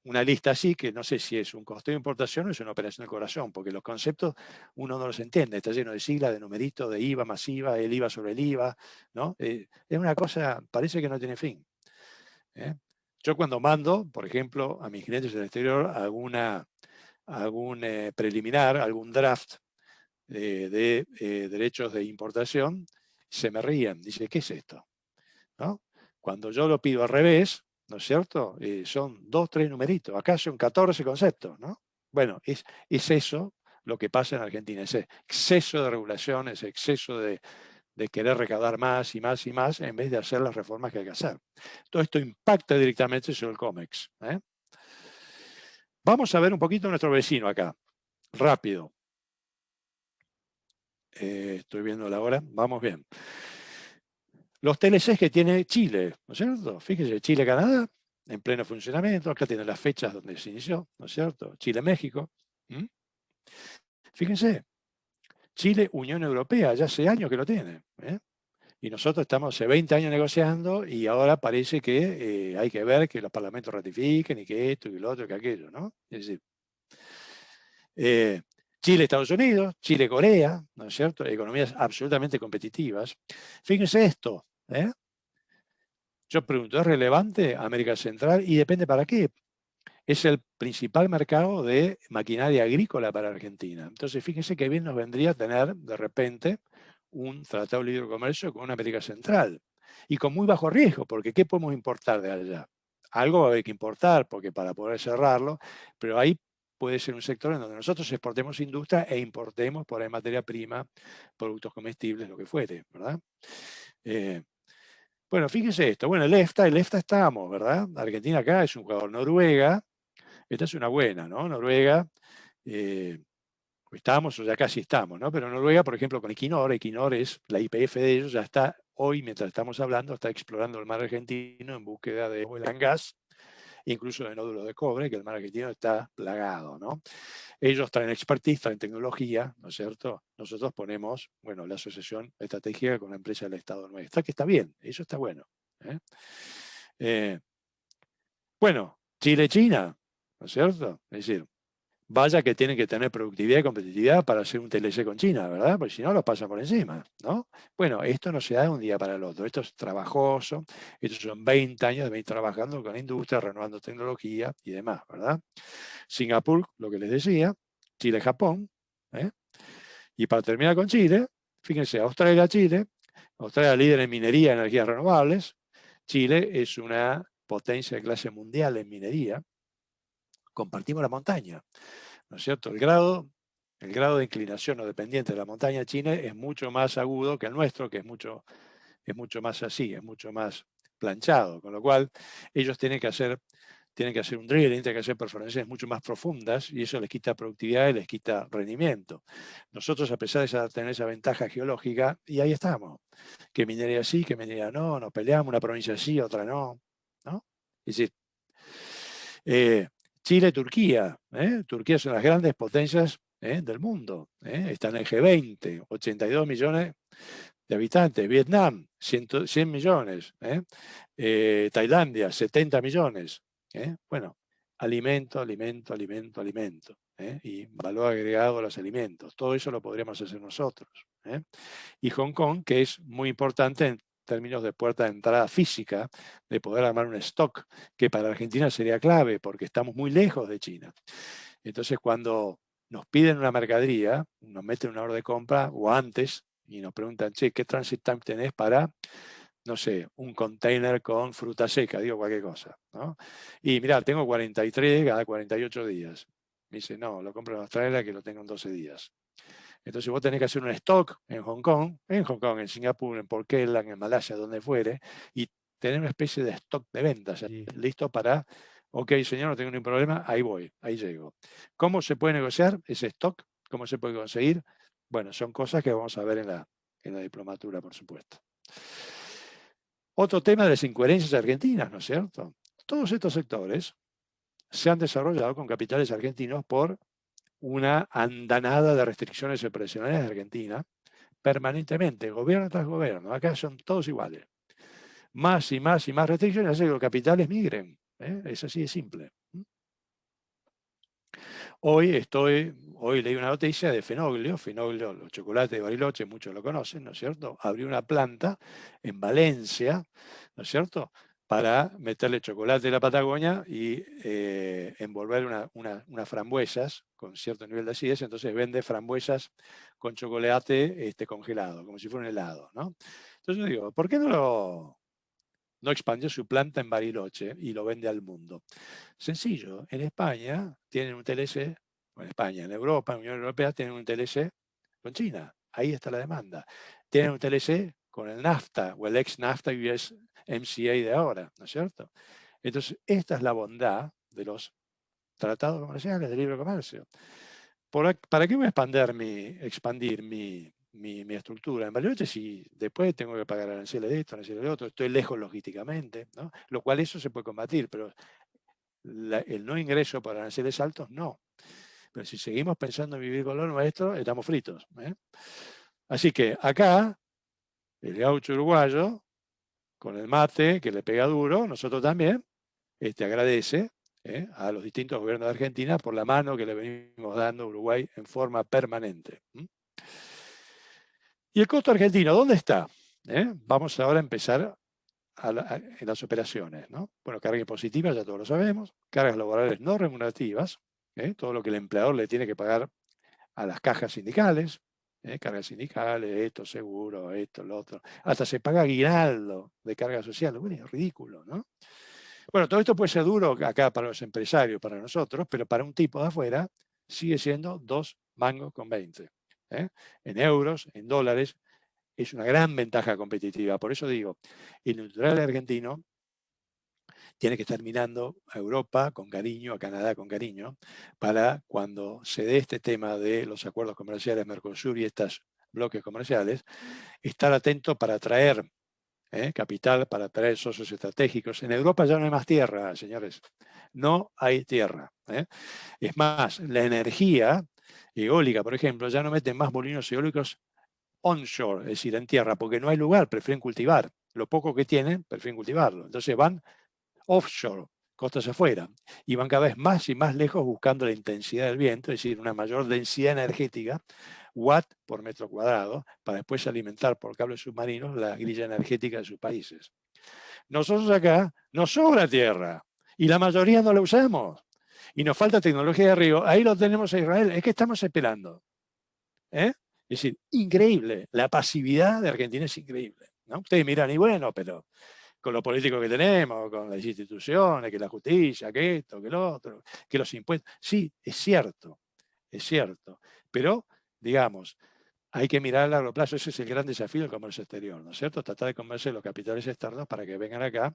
una lista así, que no sé si es un costeo de importación o es una operación de corazón, porque los conceptos uno no los entiende, está lleno de siglas, de numeritos, de IVA masiva, el IVA sobre el IVA, ¿no? Es una cosa, parece que no tiene fin. Yo cuando mando, por ejemplo, a mis clientes del exterior algún preliminar, algún draft, de derechos de importación, se me rían. Dice, ¿qué es esto? ¿No? Cuando yo lo pido al revés, ¿no es cierto? Son 2, 3 numeritos. Acá son 14 conceptos, ¿no? Bueno, es eso lo que pasa en Argentina, ese exceso de regulación, ese exceso de querer recaudar más y más y más en vez de hacer las reformas que hay que hacer. Todo esto impacta directamente sobre el COMEX. Vamos a ver un poquito a nuestro vecino acá, rápido. Estoy viendo la hora, vamos bien. Los TLCs que tiene Chile, ¿no es cierto? Fíjense, Chile-Canadá, en pleno funcionamiento, acá tienen las fechas donde se inició, ¿no es cierto? Chile-México. Fíjense, Chile-Unión Europea, ya hace años que lo tiene. Y nosotros estamos hace 20 años negociando y ahora parece que hay que ver que los parlamentos ratifiquen y que esto y lo otro y que aquello, ¿no? Es decir, Chile-Estados Unidos, Chile-Corea, ¿no es cierto? Economías absolutamente competitivas. Fíjense esto, Yo pregunto, ¿es relevante América Central? Y depende para qué. Es el principal mercado de maquinaria agrícola para Argentina. Entonces, fíjense qué bien nos vendría tener, de repente, un tratado de libre comercio con una América Central. Y con muy bajo riesgo, porque ¿qué podemos importar de allá? Algo va a haber que importar, porque para poder cerrarlo, pero ahí puede ser un sector en donde nosotros exportemos industria e importemos por ahí materia prima, productos comestibles, lo que fuere, ¿verdad? Bueno, fíjense esto. Bueno, el EFTA estamos, ¿verdad? Argentina acá es un jugador. Noruega, esta es una buena, ¿no? Noruega, estamos o ya casi estamos, ¿no? Pero Noruega, por ejemplo, con Equinor es la YPF de ellos, ya está hoy, mientras estamos hablando, está explorando el mar argentino en búsqueda de oil and gas, incluso de nódulos de cobre, que el mar argentino está plagado, ¿no? Ellos traen expertise, traen tecnología, ¿no es cierto? Nosotros ponemos, bueno, la asociación estratégica con la empresa del Estado nuestra, que está bien, eso está bueno. Bueno, Chile-China, ¿no es cierto? Es decir, vaya que tienen que tener productividad y competitividad para hacer un TLC con China, ¿verdad? Porque si no, los pasan por encima, ¿no? Bueno, esto no se da de un día para el otro. Esto es trabajoso. Estos son 20 años de venir trabajando con la industria, renovando tecnología y demás, ¿verdad? Singapur, lo que les decía, Chile-Japón, ¿eh? Y para terminar con Chile, fíjense, Australia-Chile, Australia líder en minería y energías renovables, Chile es una potencia de clase mundial en minería, compartimos la montaña, ¿no es cierto? El grado de inclinación o dependiente de la montaña china es mucho más agudo que el nuestro, que es mucho más así, es mucho más planchado, con lo cual ellos tienen que hacer un drilling, tienen que hacer perforaciones mucho más profundas y eso les quita productividad y les quita rendimiento. Nosotros, a pesar de tener esa ventaja geológica, y ahí estamos, que minería sí, que minería no, nos peleamos, una provincia sí, otra no, ¿no? Es decir, Chile, Turquía, Turquía son las grandes potencias del mundo, están en el G20, 82 millones de habitantes, Vietnam, 100 millones, Tailandia, 70 millones. Bueno, alimento, y valor agregado a los alimentos. Todo eso lo podríamos hacer nosotros. Y Hong Kong, que es muy importante en términos de puerta de entrada física, de poder armar un stock, que para Argentina sería clave, porque estamos muy lejos de China. Entonces, cuando nos piden una mercadería, nos meten una orden de compra, o antes, y nos preguntan, che, ¿qué transit time tenés para, no sé, un container con fruta seca? Digo cualquier cosa, ¿no? Y mirá, tengo 43 cada 48 días. Me dice, no, lo compro en Australia que lo tengo en 12 días. Entonces vos tenés que hacer un stock en Hong Kong, en Singapur, en Port Klang, en Malasia, donde fuere, y tener una especie de stock de ventas listo para, ok, señor, no tengo ningún problema, ahí voy, ahí llego. ¿Cómo se puede negociar ese stock? ¿Cómo se puede conseguir? Bueno, son cosas que vamos a ver en la diplomatura, por supuesto. Otro tema de las incoherencias argentinas, ¿no es cierto? Todos estos sectores se han desarrollado con capitales argentinos por una andanada de restricciones operacionales de Argentina permanentemente, gobierno tras gobierno. Acá son todos iguales. Más y más y más restricciones hacen que los capitales migren. Es así de simple. Hoy leí una noticia de Fenoglio, los chocolates de Bariloche, muchos lo conocen, ¿no es cierto? Abrió una planta en Valencia, ¿no es cierto?, para meterle chocolate de la Patagonia y envolver unas frambuesas con cierto nivel de acidez, entonces vende frambuesas con chocolate congelado, como si fuera un helado, ¿no? Entonces yo digo, ¿por qué no expandió su planta en Bariloche y lo vende al mundo? Sencillo, en España tienen un TLC, en Europa, en la Unión Europea, tienen un TLC con China. Ahí está la demanda. Tienen un TLC con el NAFTA o el ex-NAFTA USMCA de ahora, ¿no es cierto? Entonces, esta es la bondad de los tratados comerciales de libre comercio. ¿Para qué voy a expandir mi estructura en Bariloche si después tengo que pagar aranceles de esto, aranceles de otro, estoy lejos logísticamente, ¿no? Lo cual eso se puede combatir, pero el no ingreso por aranceles altos, no. Pero si seguimos pensando en vivir con lo nuestro, estamos fritos. Así que acá, el gaucho uruguayo, con el mate que le pega duro, nosotros también, agradece a los distintos gobiernos de Argentina por la mano que le venimos dando a Uruguay en forma permanente. ¿Y el costo argentino dónde está? Vamos ahora a empezar en las operaciones, ¿no? Bueno, carga impositiva, ya todos lo sabemos, cargas laborales no remunerativas, todo lo que el empleador le tiene que pagar a las cajas sindicales, cargas sindicales, esto, seguro, esto, lo otro, hasta se paga aguinaldo de carga social, bueno, es ridículo, ¿no? Bueno, todo esto puede ser duro acá para los empresarios, para nosotros, pero para un tipo de afuera sigue siendo 2 mangos con 20, en euros, en dólares. Es una gran ventaja competitiva. Por eso digo, el industrial argentino tiene que estar mirando a Europa con cariño, a Canadá con cariño, para cuando se dé este tema de los acuerdos comerciales Mercosur y estos bloques comerciales, estar atento para atraer capital, para atraer socios estratégicos. En Europa ya no hay más tierra, señores. No hay tierra. Es más, la energía eólica, por ejemplo, ya no meten más molinos eólicos onshore, es decir, en tierra, porque no hay lugar, prefieren cultivar. Lo poco que tienen, prefieren cultivarlo. Entonces van offshore, costas afuera, y van cada vez más y más lejos buscando la intensidad del viento, es decir, una mayor densidad energética, watt por metro cuadrado, para después alimentar por cables submarinos la grilla energética de sus países. Nosotros acá nos sobra tierra, y la mayoría no la usamos, y nos falta tecnología de río. Ahí lo tenemos a Israel, es que estamos esperando. Es decir, increíble, la pasividad de Argentina es increíble, ¿no? Ustedes miran, y bueno, pero con lo político que tenemos, con las instituciones, que la justicia, que esto, que lo otro, que los impuestos. Sí, es cierto, pero, digamos, hay que mirar a largo plazo, ese es el gran desafío del comercio exterior, ¿no es cierto? Tratar de convencer a los capitales externos para que vengan acá,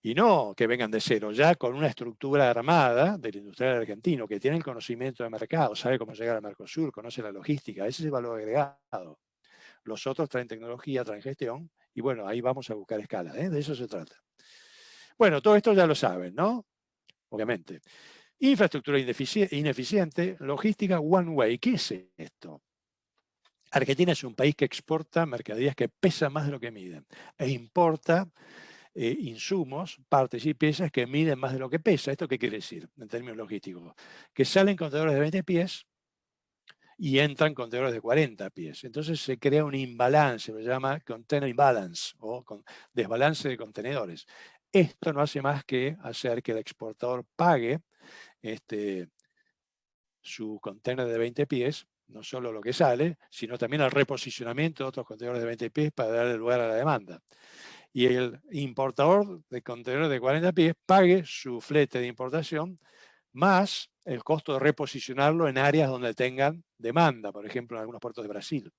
y no que vengan de cero, ya con una estructura armada del industrial argentino, que tiene el conocimiento de mercado, sabe cómo llegar al Mercosur, conoce la logística, ese es el valor agregado. Los otros traen tecnología, traen gestión, y bueno, ahí vamos a buscar escala, ¿eh? De eso se trata. Bueno, todo esto ya lo saben, ¿no? Obviamente. Infraestructura ineficiente, logística one way. ¿Qué es esto? Argentina es un país que exporta mercaderías que pesan más de lo que miden, e importa insumos, partes y piezas que miden más de lo que pesa. ¿Esto qué quiere decir en términos logísticos? Que salen contenedores de 20 pies y entran contenedores de 40 pies. Entonces se crea un imbalance, lo llama container imbalance o desbalance de contenedores. Esto no hace más que hacer que el exportador pague su container de 20 pies, no solo lo que sale, sino también el reposicionamiento de otros contenedores de 20 pies para darle lugar a la demanda. Y el importador de contenedores de 40 pies pague su flete de importación más el costo de reposicionarlo en áreas donde tengan demanda, por ejemplo, en algunos puertos de Brasil.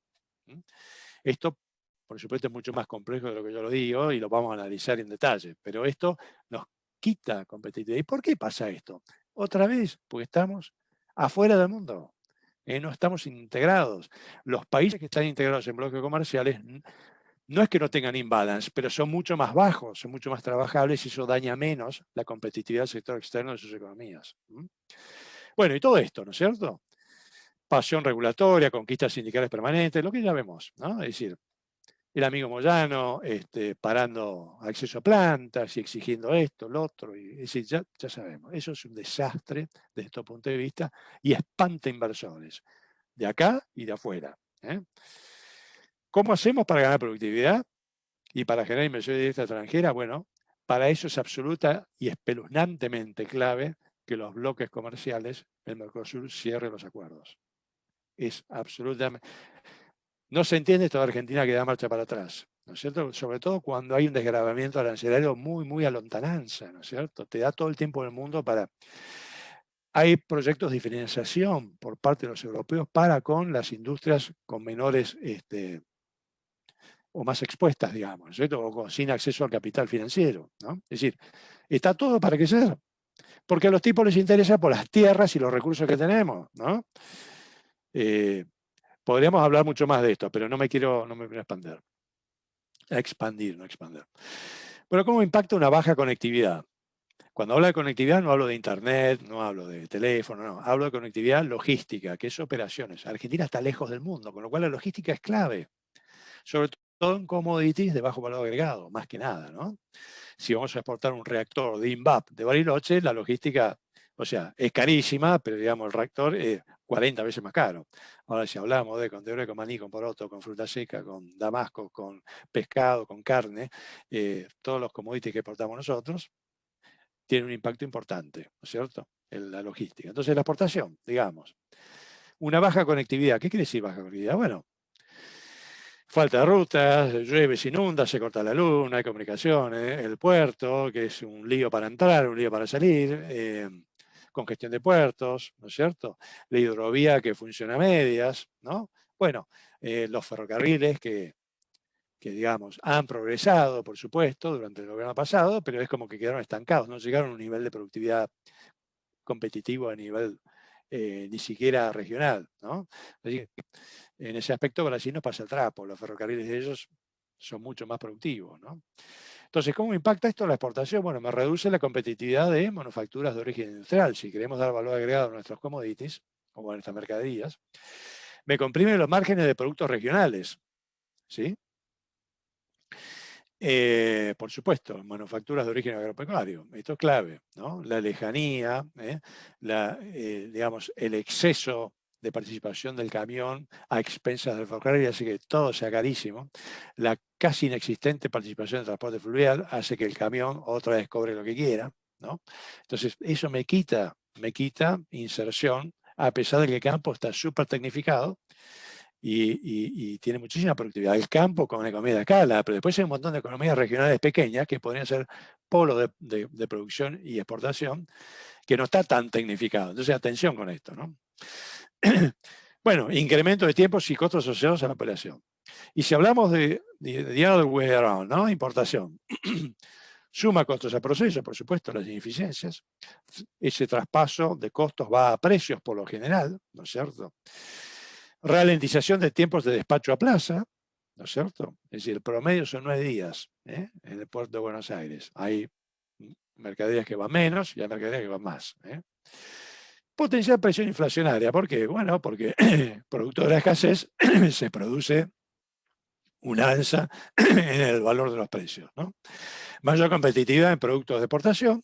Esto, por supuesto, es mucho más complejo de lo que yo lo digo y lo vamos a analizar en detalle, pero esto nos quita competitividad. ¿Y por qué pasa esto? Otra vez, porque estamos afuera del mundo, no estamos integrados. Los países que están integrados en bloques comerciales no es que no tengan imbalance, pero son mucho más bajos, son mucho más trabajables y eso daña menos la competitividad del sector externo de sus economías. Bueno, y todo esto, ¿no es cierto? Pasión regulatoria, conquistas sindicales permanentes, lo que ya vemos, ¿no? Es decir, el amigo Moyano parando acceso a plantas y exigiendo esto, lo otro, y, es decir, ya sabemos, eso es un desastre desde este punto de vista y espanta inversores de acá y de afuera. ¿Cómo hacemos para ganar productividad y para generar inversión directa extranjera? Bueno, para eso es absoluta y espeluznantemente clave que los bloques comerciales, el Mercosur, cierre los acuerdos. Es absolutamente... No se entiende esto de Argentina que da marcha para atrás, ¿no es cierto? Sobre todo cuando hay un desgravamiento arancelario muy, muy a lontananza, ¿no es cierto? Te da todo el tiempo del mundo para... Hay proyectos de diferenciación por parte de los europeos para con las industrias con menores o más expuestas, digamos, ¿cierto? O sin acceso al capital financiero, ¿no? Es decir, está todo para crecer, porque a los tipos les interesa por las tierras y los recursos que tenemos, ¿no? Podríamos hablar mucho más de esto, pero no me quiero expandir. No expandir. Bueno, ¿cómo impacta una baja conectividad? Cuando hablo de conectividad no hablo de internet, no hablo de teléfono, no. Hablo de conectividad logística, que es operaciones. Argentina está lejos del mundo, con lo cual la logística es clave. Sobre todo en commodities de bajo valor agregado, más que nada, ¿no? Si vamos a exportar un reactor de INVAP de Bariloche, la logística, o sea, es carísima, pero digamos el reactor es 40 veces más caro. Ahora, si hablamos de contenedores con maní, con poroto, con fruta seca, con damasco, con pescado, con carne, todos los commodities que exportamos nosotros, tienen un impacto importante, ¿no es cierto?, en la logística. Entonces, la exportación, digamos. Una baja conectividad. ¿Qué quiere decir baja conectividad? Bueno, falta de rutas, llueve, se inunda, se corta la luz, no hay comunicaciones, el puerto, que es un lío para entrar, un lío para salir, congestión de puertos, ¿no es cierto? La hidrovía que funciona a medias, ¿no? Bueno, los ferrocarriles que digamos, han progresado, por supuesto, durante el gobierno pasado, pero es como que quedaron estancados, no llegaron a un nivel de productividad competitivo a nivel ni siquiera regional, ¿no? Así que, en ese aspecto Brasil nos pasa el trapo, los ferrocarriles de ellos son mucho más productivos, ¿no? Entonces, ¿cómo impacta esto la exportación? Bueno, me reduce la competitividad de manufacturas de origen industrial. Si queremos dar valor agregado a nuestros commodities, o a nuestras mercaderías, me comprime los márgenes de productos regionales, ¿sí? Por supuesto, manufacturas de origen agropecuario, esto es clave, ¿no? La lejanía, digamos, el exceso de participación del camión a expensas del ferrocarril hace que todo sea carísimo. La casi inexistente participación del transporte fluvial hace que el camión otra vez cobre lo que quiera, ¿no? Entonces, eso me quita inserción, a pesar de que el campo está súper tecnificado y tiene muchísima productividad. El campo con economía de escala, pero después hay un montón de economías regionales pequeñas que podrían ser polo de producción y exportación, que no está tan tecnificado. Entonces, atención con esto, ¿no? Bueno, incremento de tiempos y costos asociados a la operación. Y si hablamos de the other way around, ¿no? Importación. Suma costos a proceso, por supuesto, las ineficiencias. Ese traspaso de costos va a precios por lo general, ¿no es cierto? Ralentización de tiempos de despacho a plaza, ¿no es cierto? Es decir, el promedio son 9 días en el puerto de Buenos Aires. Hay mercaderías que van menos y hay mercaderías que van más. Potencial presión inflacionaria. ¿Por qué? Bueno, porque producto de la escasez se produce un alza en el valor de los precios, ¿no? Mayor competitividad en productos de exportación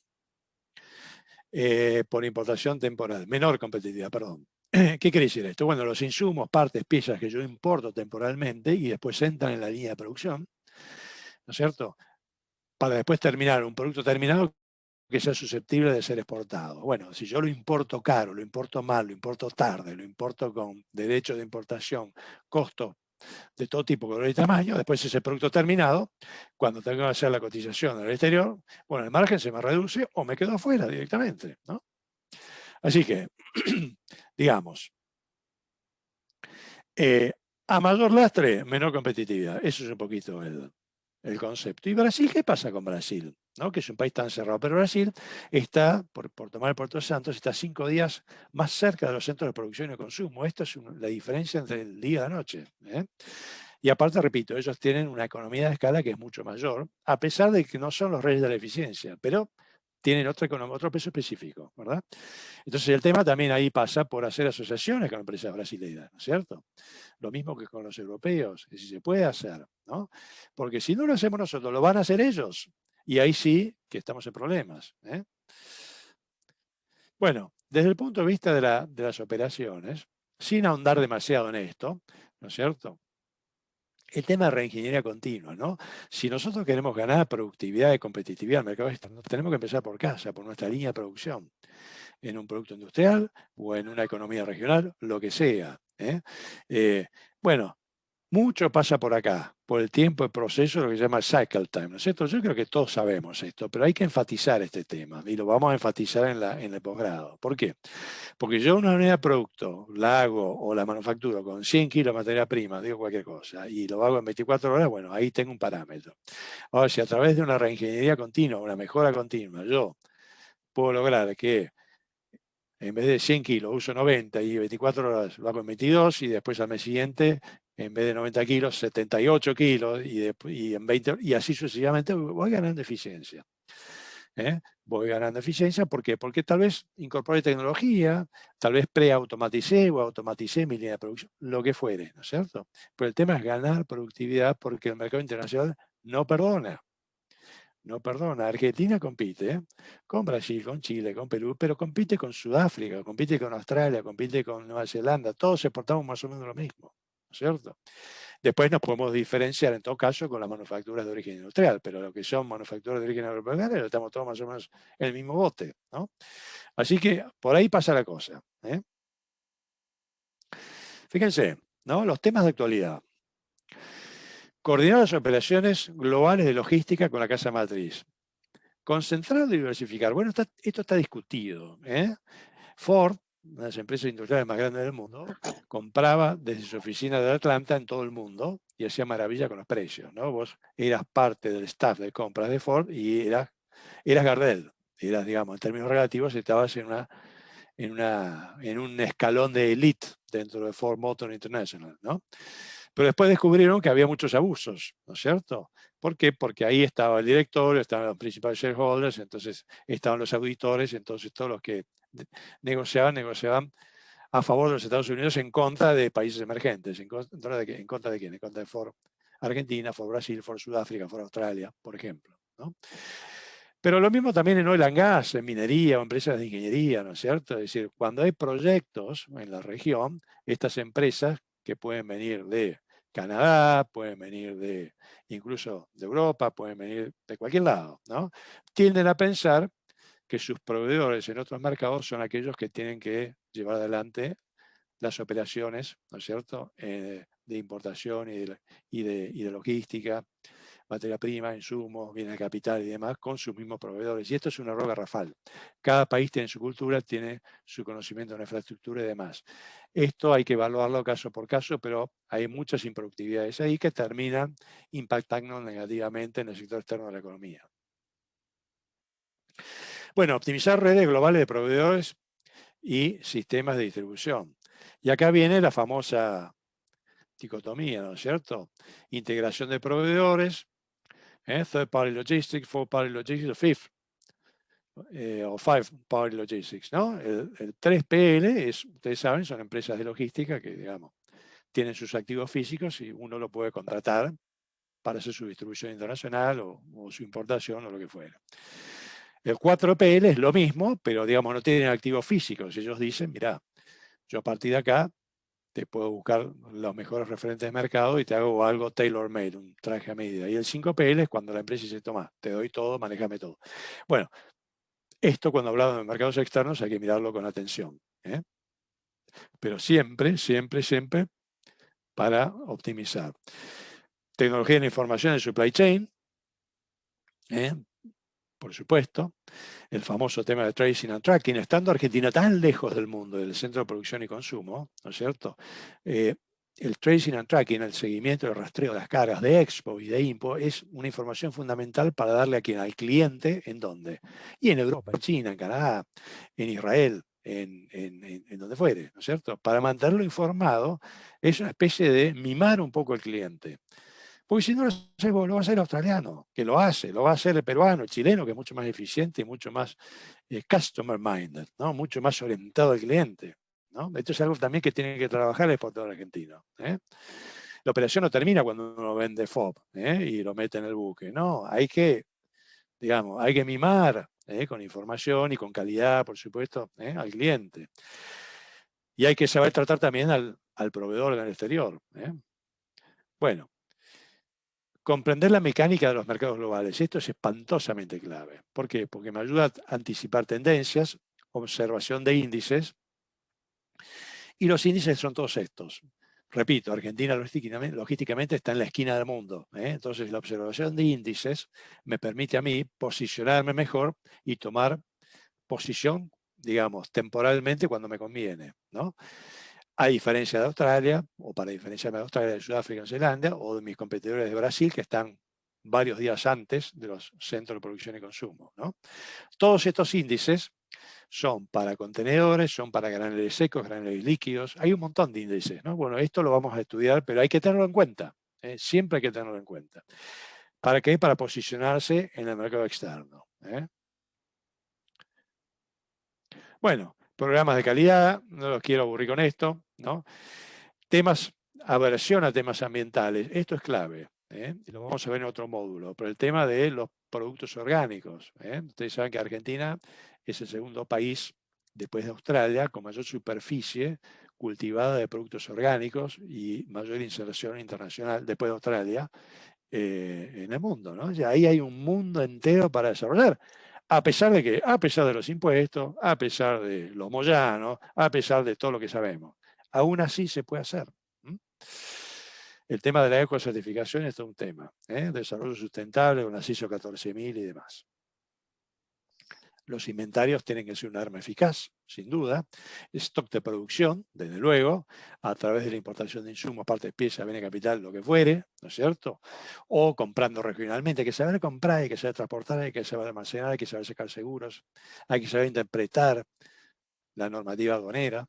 por importación temporal. Menor competitividad, perdón. ¿Qué quiere decir esto? Bueno, los insumos, partes, piezas que yo importo temporalmente y después entran en la línea de producción, ¿no es cierto? Para después terminar un producto terminado que sea susceptible de ser exportado. Bueno, si yo lo importo caro, lo importo mal, lo importo tarde, lo importo con derecho de importación, costo de todo tipo, color y tamaño, después ese producto terminado, cuando tengo que hacer la cotización en el exterior, bueno, el margen se me reduce o me quedo afuera directamente, ¿no? Así que, digamos, a mayor lastre, menor competitividad. Eso es un poquito el concepto. ¿Y Brasil? ¿Qué pasa con Brasil? ¿No? Que es un país tan cerrado. Pero Brasil está, por tomar el Puerto Santos, está 5 días más cerca de los centros de producción y consumo. Esta es la diferencia entre el día y la noche. Y aparte, repito, ellos tienen una economía de escala que es mucho mayor, a pesar de que no son los reyes de la eficiencia, pero tienen otro peso específico, ¿verdad? Entonces el tema también ahí pasa por hacer asociaciones con empresas brasileñas, ¿no es cierto? Lo mismo que con los europeos, que si se puede hacer, ¿no? Porque si no lo hacemos nosotros, lo van a hacer ellos. Y ahí sí que estamos en problemas. Bueno, desde el punto de vista de las operaciones, sin ahondar demasiado en esto, ¿no es cierto? El tema de reingeniería continua, ¿no? Si nosotros queremos ganar productividad y competitividad al mercado externo, tenemos que empezar por casa, por nuestra línea de producción, en un producto industrial o en una economía regional, lo que sea. Bueno, mucho pasa por acá, por el tiempo de proceso, lo que se llama cycle time, ¿no es cierto? Yo creo que todos sabemos esto, pero hay que enfatizar este tema y lo vamos a enfatizar en el posgrado. ¿Por qué? Porque yo una unidad de producto la hago o la manufacturo con 100 kilos de materia prima, digo cualquier cosa, y lo hago en 24 horas, bueno, ahí tengo un parámetro. Ahora, si a través de una reingeniería continua, una mejora continua, yo puedo lograr que en vez de 100 kilos uso 90 y 24 horas lo hago en 22 y después al mes siguiente, en vez de 90 kilos, 78 kilos y en 20, y así sucesivamente voy ganando eficiencia. Voy ganando eficiencia, ¿por qué? Porque tal vez incorporé tecnología, tal vez preautomaticé o automaticé mi línea de producción, lo que fuere, ¿no es cierto? Pero el tema es ganar productividad porque el mercado internacional no perdona. No perdona. Argentina compite con Brasil, con Chile, con Perú, pero compite con Sudáfrica, compite con Australia, compite con Nueva Zelanda. Todos exportamos más o menos lo mismo, ¿no es cierto? Después nos podemos diferenciar en todo caso con las manufacturas de origen industrial, pero lo que son manufacturas de origen agropecuario, estamos todos más o menos en el mismo bote, ¿no? Así que por ahí pasa la cosa. Fíjense, ¿no? Los temas de actualidad. Coordinar las operaciones globales de logística con la casa matriz. Concentrar y diversificar. Bueno, esto está discutido. Ford, una de las empresas industriales más grandes del mundo, compraba desde su oficina de Atlanta en todo el mundo y hacía maravilla con los precios, ¿no? Vos eras parte del staff de compras de Ford y eras Gardel. Eras, digamos, en términos relativos, estabas en un escalón de elite dentro de Ford Motor International, ¿no? Pero después descubrieron que había muchos abusos, ¿no es cierto? ¿Por qué? Porque ahí estaba el directorio, estaban los principales shareholders, entonces estaban los auditores, entonces todos los que negociaban a favor de los Estados Unidos en contra de países emergentes. ¿En contra de quién? En contra de Ford Argentina, for Brasil, for Sudáfrica, for Australia, por ejemplo, ¿no? Pero lo mismo también en oil and gas, en minería o empresas de ingeniería, ¿no es cierto? Es decir, cuando hay proyectos en la región, estas empresas que pueden venir de Canadá, pueden venir de incluso de Europa, pueden venir de cualquier lado, ¿no? Tienden a pensar que sus proveedores en otros mercados son aquellos que tienen que llevar adelante las operaciones, ¿no es cierto?, de importación y de logística, materia prima, insumos, bienes de capital y demás, con sus mismos proveedores. Y esto es un error garrafal. Cada país tiene su cultura, tiene su conocimiento de la infraestructura y demás. Esto hay que evaluarlo caso por caso, pero hay muchas improductividades ahí que terminan impactando negativamente en el sector externo de la economía. Bueno, optimizar redes globales de proveedores y sistemas de distribución. Y acá viene la famosa dicotomía, ¿no es cierto? Integración de proveedores, third party logistics, fourth party logistics, o fifth, o five party logistics, ¿no? El 3PL, ustedes saben, son empresas de logística que, digamos, tienen sus activos físicos y uno lo puede contratar para hacer su distribución internacional o su importación o lo que fuera. El 4PL es lo mismo, pero, digamos, no tienen activos físicos. Ellos dicen, mira, yo a partir de acá te puedo buscar los mejores referentes de mercado y te hago algo tailor-made, un traje a medida. Y el 5PL es cuando la empresa dice, toma, te doy todo, manejame todo. Bueno, esto cuando hablamos de mercados externos hay que mirarlo con atención, ¿eh? Pero siempre, siempre, siempre para optimizar. Tecnología de la información en supply chain, por supuesto. El famoso tema de tracing and tracking, estando Argentina tan lejos del mundo, del centro de producción y consumo, ¿no es cierto? El tracing and tracking, el seguimiento y el rastreo de las cargas de expo y de impo, es una información fundamental para darle a quien, al cliente, ¿en dónde? Y en Europa, en China, en Canadá, en Israel, en donde fuere, ¿no es cierto? Para mantenerlo informado, es una especie de mimar un poco al cliente. Porque si no lo haces vos, lo va a hacer el australiano, que lo va a hacer el peruano, el chileno, que es mucho más eficiente y mucho más customer minded, ¿no? Mucho más orientado al cliente, ¿no? Esto es algo también que tiene que trabajar el exportador argentino, ¿eh? La operación no termina cuando uno vende FOB y lo mete en el buque, no, hay que, digamos, hay que mimar con información y con calidad, por supuesto, al cliente. Y hay que saber tratar también al proveedor en el exterior. Bueno, comprender la mecánica de los mercados globales. Esto es espantosamente clave. ¿Por qué? Porque me ayuda a anticipar tendencias, observación de índices, y los índices son todos estos. Repito, Argentina logísticamente está en la esquina del mundo. Entonces, la observación de índices me permite a mí posicionarme mejor y tomar posición, digamos, temporalmente cuando me conviene, ¿no? A diferencia de Australia, o para diferenciarme de Australia, de Sudáfrica, Nueva Zelanda, o de mis competidores de Brasil, que están varios días antes de los centros de producción y consumo, ¿no? Todos estos índices son para contenedores, son para graneles secos, graneles líquidos. Hay un montón de índices, ¿no? Bueno, esto lo vamos a estudiar, pero hay que tenerlo en cuenta. Siempre hay que tenerlo en cuenta. ¿Para qué? Para posicionarse en el mercado externo. Bueno, programas de calidad, no los quiero aburrir con esto, ¿no? Temas, aversión a temas ambientales, esto es clave, y lo vamos a ver en otro módulo, pero el tema de los productos orgánicos. Ustedes saben que Argentina es el segundo país, después de Australia, con mayor superficie cultivada de productos orgánicos y mayor inserción internacional, después de Australia, en el mundo, ¿no? Y ahí hay un mundo entero para desarrollar. A pesar de que, a pesar de los impuestos, a pesar de los moyanos, a pesar de todo lo que sabemos, aún así se puede hacer. El tema de la ecocertificación es todo un tema, desarrollo sustentable con las ISO 14000 y demás. Los inventarios tienen que ser un arma eficaz, sin duda. Stock de producción, desde luego, a través de la importación de insumos, partes, piezas, bienes de capital, lo que fuere, ¿no es cierto? O comprando regionalmente. Hay que saber comprar, hay que saber transportar, hay que saber almacenar, hay que saber sacar seguros, hay que saber interpretar la normativa aduanera,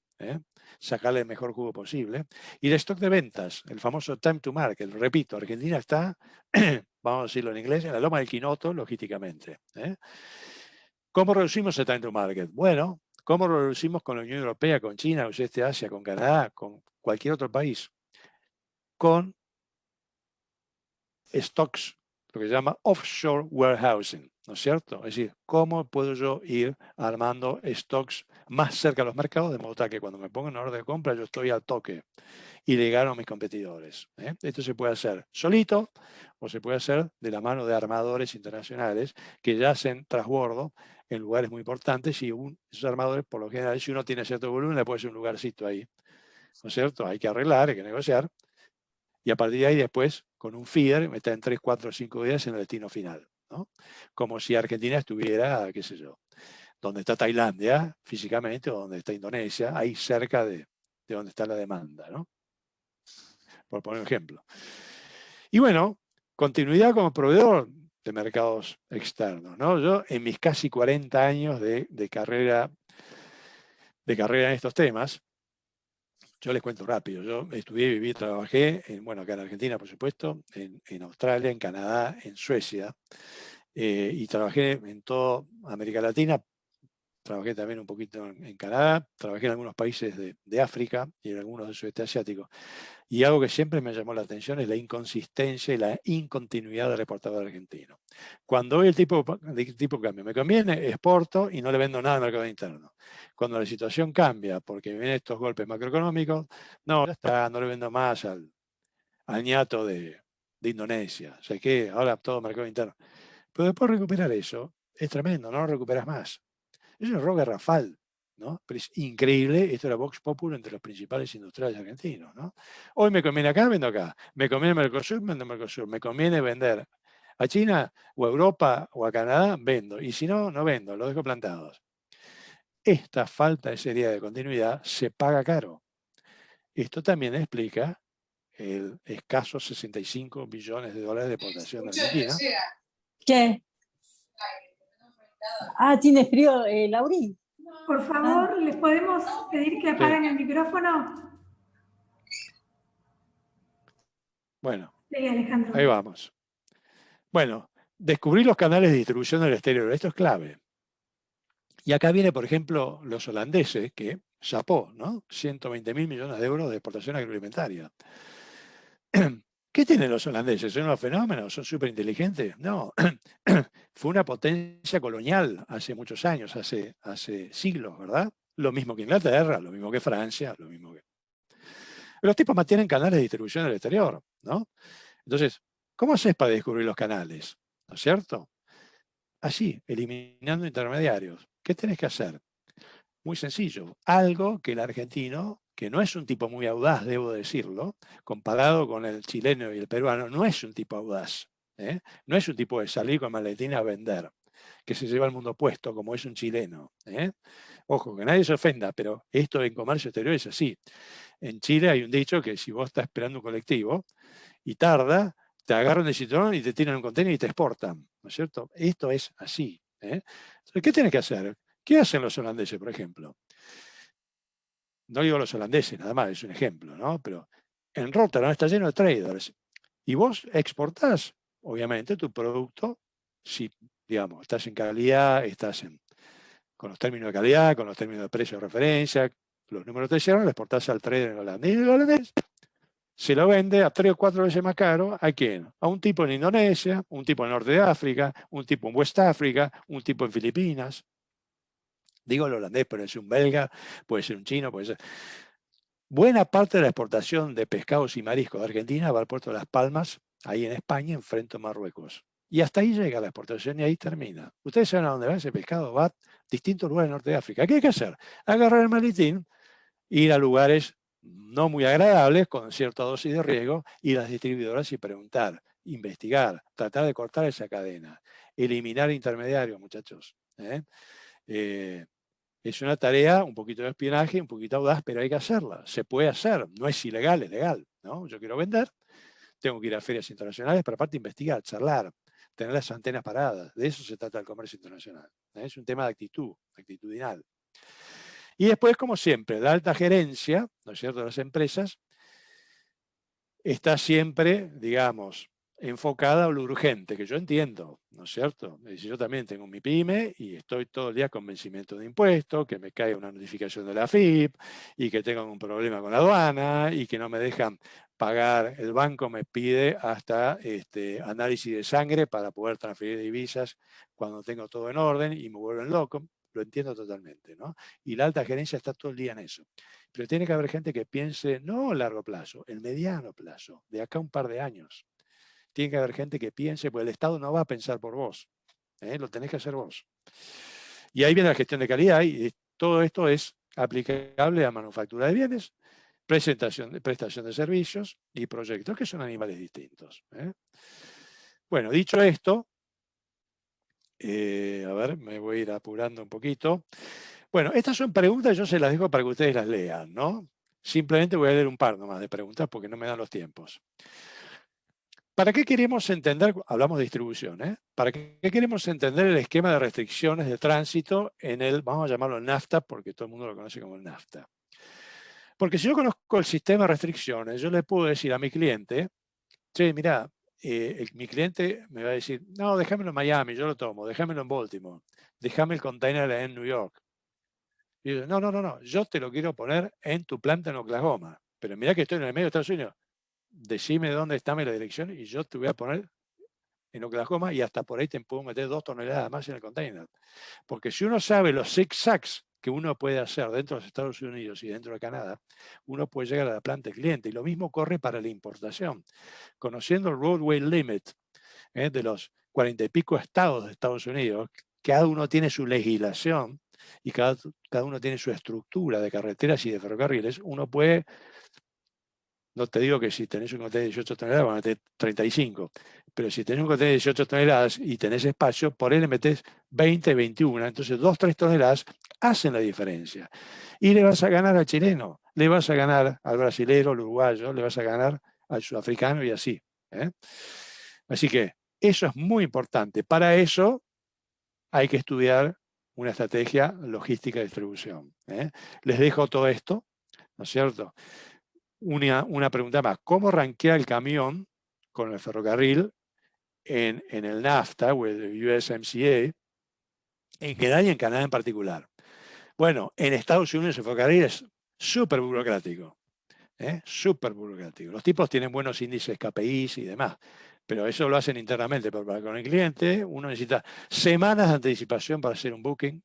sacarle el mejor jugo posible. Y el stock de ventas, el famoso time to market. Repito, Argentina está, vamos a decirlo en inglés, en la loma del quinoto, logísticamente. ¿Cómo reducimos el time to market? Bueno, ¿cómo lo reducimos con la Unión Europea, con China, con Sudeste de Asia, con Canadá, con cualquier otro país? Con, stocks, lo que se llama offshore warehousing, ¿no es cierto? Es decir, ¿cómo puedo yo ir armando stocks más cerca de los mercados, de modo tal que cuando me pongo en orden de compra yo estoy al toque y le gano a mis competidores? Esto se puede hacer solito o se puede hacer de la mano de armadores internacionales que ya hacen transbordo en lugares muy importantes, y esos armadores, por lo general, si uno tiene cierto volumen, le puede ser un lugarcito ahí, ¿no es cierto? Hay que arreglar, hay que negociar, y a partir de ahí después, con un feeder, está en 3, 4, 5 días en el destino final, ¿no? Como si Argentina estuviera, qué sé yo, donde está Tailandia físicamente, o donde está Indonesia, ahí cerca de donde está la demanda, ¿no? Por poner un ejemplo. Y bueno, continuidad como proveedor de mercados externos, ¿no? Yo, en mis casi 40 años de carrera en estos temas, yo les cuento rápido. Yo estudié, viví, trabajé, bueno, acá en Argentina, por supuesto, en Australia, en Canadá, en Suecia, y trabajé en toda América Latina. Trabajé también un poquito en Canadá, trabajé en algunos países de África y en algunos del sudeste asiático. Y algo que siempre me llamó la atención es la inconsistencia y la incontinuidad del exportador argentino. Cuando hoy el tipo cambia, me conviene, exporto y no le vendo nada al mercado interno. Cuando la situación cambia, porque vienen estos golpes macroeconómicos, no, ya está, no le vendo más al ñato de Indonesia. O sea que ahora todo mercado interno. Pero después recuperar eso es tremendo, no lo recuperas más. Es un error garrafal, ¿no? Pero es increíble. Esto era Vox Populi entre los principales industriales argentinos, ¿no? Hoy me conviene acá, vendo acá. Me conviene Mercosur, vendo Mercosur. Me conviene vender a China o a Europa o a Canadá, vendo. Y si no, no vendo, lo dejo plantados. Esta falta de seriedad de continuidad se paga caro. Esto también explica el escaso 65 billones de dólares de exportación de Argentina. ¿Qué? Ah, ¿tiene frío, Lauri? Por favor, ¿les podemos pedir que apaguen el micrófono? Bueno, Sí, Alejandro. ahí vamos. Bueno, descubrir los canales de distribución del exterior, esto es clave. Y acá viene, por ejemplo, los holandeses, que chapó, ¿no? 120.000 millones de euros de exportación agroalimentaria. ¿Qué tienen los holandeses? ¿Son unos fenómenos? ¿Son súper inteligentes? No. Fue una potencia colonial hace muchos años, hace siglos, ¿verdad? Lo mismo que Inglaterra, lo mismo que Francia, lo mismo que... Los tipos mantienen canales de distribución del exterior, ¿no? Entonces, ¿cómo haces para descubrir los canales? ¿No es cierto? Así, eliminando intermediarios. ¿Qué tenés que hacer? Muy sencillo. Algo que el argentino, que no es un tipo muy audaz, debo decirlo, comparado con el chileno y el peruano, no es un tipo audaz. No es un tipo de salir con maletín a vender, que se lleva el mundo puesto, como es un chileno. Ojo, que nadie se ofenda, pero esto en comercio exterior es así. En Chile hay un dicho que si vos estás esperando un colectivo y tarda, te agarran de cinturón y te tiran un contenedor y te exportan, ¿no es cierto? Esto es así. Entonces, ¿qué tienes que hacer? ¿Qué hacen los holandeses, por ejemplo? No digo los holandeses, nada más, es un ejemplo, ¿no? Pero en Rotterdam está lleno de traders. Y vos exportás, obviamente, tu producto, si, digamos, estás en calidad, con los términos de calidad, con los términos de precio de referencia, los números te cierran, lo exportás al trader en Holanda. Y el holandés se lo vende a 3 o 4 veces más caro. ¿A quién? A un tipo en Indonesia, un tipo en Norte de África, un tipo en West África, un tipo en Filipinas. Digo el holandés, pero es un belga, puede ser un chino, puede ser... Buena parte de la exportación de pescados y mariscos de Argentina va al puerto de Las Palmas, ahí en España, enfrente a Marruecos. Y hasta ahí llega la exportación y ahí termina. Ustedes saben a dónde va ese pescado, va a distintos lugares del norte de África. ¿Qué hay que hacer? Agarrar el maletín, ir a lugares no muy agradables, con cierta dosis de riesgo, ir a las distribuidoras y preguntar, investigar, tratar de cortar esa cadena, eliminar intermediarios, muchachos. Es una tarea, un poquito de espionaje, un poquito audaz, pero hay que hacerla. Se puede hacer, no es ilegal, es legal, ¿no? Yo quiero vender, tengo que ir a ferias internacionales, pero aparte investigar, charlar, tener las antenas paradas. De eso se trata el comercio internacional. Es un tema de actitud, actitudinal. Y después, como siempre, la alta gerencia, ¿no es cierto?, de las empresas, está siempre, digamos, enfocada a lo urgente, que yo entiendo, ¿no es cierto? Es decir, yo también tengo mi pyme y estoy todo el día con vencimiento de impuestos, que me cae una notificación de la AFIP y que tengo un problema con la aduana y que no me dejan pagar. El banco me pide hasta análisis de sangre para poder transferir divisas cuando tengo todo en orden y me vuelven loco. Lo entiendo totalmente, ¿no? Y la alta gerencia está todo el día en eso. Pero tiene que haber gente que piense no a largo plazo, el mediano plazo, de acá a un par de años. Tiene que haber gente que piense, pues el Estado no va a pensar por vos, lo tenés que hacer vos. Y ahí viene la gestión de calidad y todo esto es aplicable a manufactura de bienes, prestación de servicios y proyectos, que son animales distintos. Bueno, dicho esto, a ver, me voy a ir apurando un poquito. Bueno, estas son preguntas, yo se las dejo para que ustedes las lean, ¿no? Simplemente voy a leer un par nomás de preguntas porque no me dan los tiempos. ¿Para qué queremos entender, hablamos de distribución, ¿para qué queremos entender el esquema de restricciones de tránsito en el, vamos a llamarlo NAFTA, porque todo el mundo lo conoce como el NAFTA? Porque si yo conozco el sistema de restricciones, yo le puedo decir a mi cliente, che, mirá, mi cliente me va a decir, no, déjamelo en Miami, yo lo tomo, déjamelo en Baltimore, déjame el container en New York. Y yo, no, yo te lo quiero poner en tu planta en Oklahoma, pero mirá que estoy en el medio de Estados Unidos, decime dónde está la dirección y yo te voy a poner en Oklahoma y hasta por ahí te puedo meter 2 toneladas más en el container. Porque si uno sabe los zigzags que uno puede hacer dentro de los Estados Unidos y dentro de Canadá, uno puede llegar a la planta del cliente. Y lo mismo corre para la importación. Conociendo el roadway limit de los 40 y pico estados de Estados Unidos, cada uno tiene su legislación y cada uno tiene su estructura de carreteras y de ferrocarriles, uno puede, no te digo que si tenés un contenedor de 18 toneladas van a meter 35, pero si tenés un contenedor de 18 toneladas y tenés espacio, por él le metés 20, 21, entonces 2, 3 toneladas hacen la diferencia. Y le vas a ganar al chileno, le vas a ganar al brasilero, al uruguayo, le vas a ganar al sudafricano y así. Así que eso es muy importante. Para eso hay que estudiar una estrategia logística de distribución. Les dejo todo esto, ¿no es cierto? Una pregunta más. ¿Cómo rankea el camión con el ferrocarril en el NAFTA o el USMCA en general y en Canadá en particular? Bueno, en Estados Unidos el ferrocarril es súper burocrático. Súper burocrático. Los tipos tienen buenos índices KPIs y demás, pero eso lo hacen internamente. Pero para con el cliente uno necesita semanas de anticipación para hacer un booking.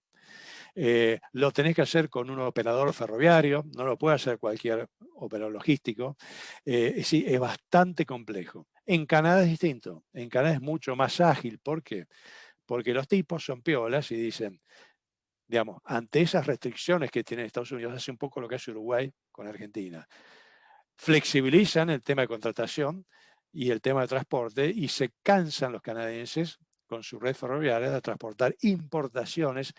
Lo tenés que hacer con un operador ferroviario, no lo puede hacer cualquier operador logístico. Sí, es bastante complejo. En Canadá es distinto, en Canadá es mucho más ágil. ¿Por qué? Porque los tipos son piolas y dicen, digamos, ante esas restricciones que tiene Estados Unidos, hace un poco lo que hace Uruguay con Argentina. Flexibilizan el tema de contratación y el tema de transporte y se cansan los canadienses con su red ferroviaria de transportar importaciones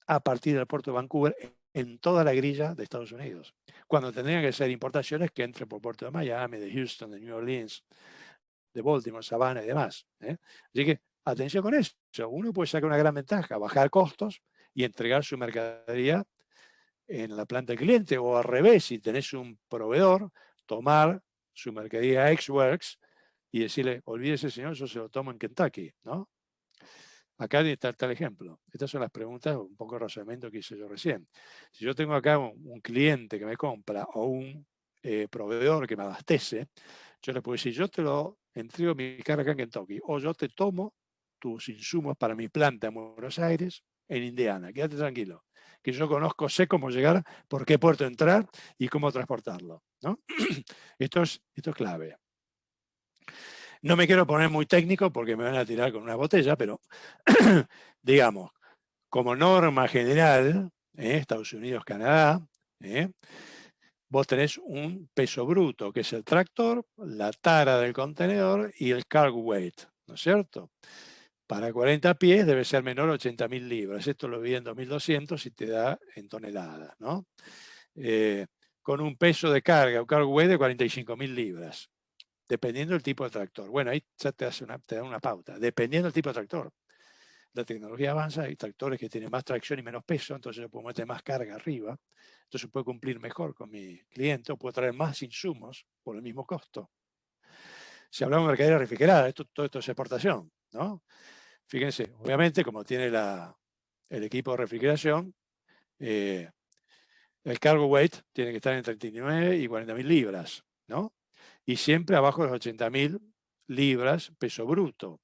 a partir del puerto de Vancouver en toda la grilla de Estados Unidos, cuando tendrían que ser importaciones que entren por puerto de Miami, de Houston, de New Orleans, de Baltimore, Savannah y demás. Así que atención con eso. Uno puede sacar una gran ventaja, bajar costos y entregar su mercadería en la planta del cliente, o al revés, si tenés un proveedor, tomar su mercadería ex-works y decirle, olvídese señor, yo se lo tomo en Kentucky, ¿no? Acá está el ejemplo. Estas son las preguntas, un poco de razonamiento que hice yo recién. Si yo tengo acá un cliente que me compra o un proveedor que me abastece, yo le puedo decir, yo te lo entrego mi carga acá en Kentucky, o yo te tomo tus insumos para mi planta en Buenos Aires, en Indiana. Quédate tranquilo, que yo conozco, sé cómo llegar, por qué puerto entrar y cómo transportarlo, ¿no? Esto es clave. No me quiero poner muy técnico porque me van a tirar con una botella, pero digamos, como norma general, Estados Unidos, Canadá, vos tenés un peso bruto, que es el tractor, la tara del contenedor y el cargo weight, ¿no es cierto? Para 40 pies debe ser menor a 80.000 libras. Esto lo vi en 2200 y te da en toneladas, ¿no? Con un peso de carga o cargo weight de 45.000 libras. Dependiendo del tipo de tractor. Bueno, ahí ya te da una pauta. Dependiendo del tipo de tractor. La tecnología avanza, hay tractores que tienen más tracción y menos peso, entonces yo puedo meter más carga arriba. Entonces puedo cumplir mejor con mi cliente o puedo traer más insumos por el mismo costo. si hablamos de mercadería refrigerada, todo esto es exportación, ¿no? Fíjense, obviamente, como tiene el equipo de refrigeración, el cargo weight tiene que estar en 39 y 40.000 libras, ¿no? Y siempre abajo de las 80.000 libras peso bruto.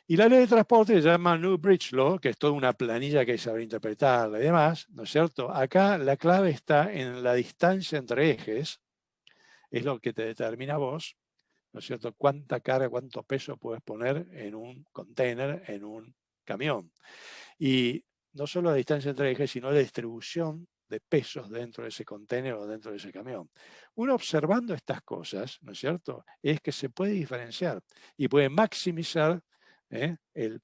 Y la ley de transporte se llama New Bridge Law, que es toda una planilla que hay que saber interpretarla y demás, ¿no es cierto? Acá la clave está en la distancia entre ejes, es lo que te determina vos, ¿no es cierto? Cuánta carga, cuánto peso puedes poner en un container, en un camión. Y no solo la distancia entre ejes, sino la distribución de pesos dentro de ese container o dentro de ese camión. Uno observando estas cosas, ¿no es cierto?, es que se puede diferenciar y puede maximizar el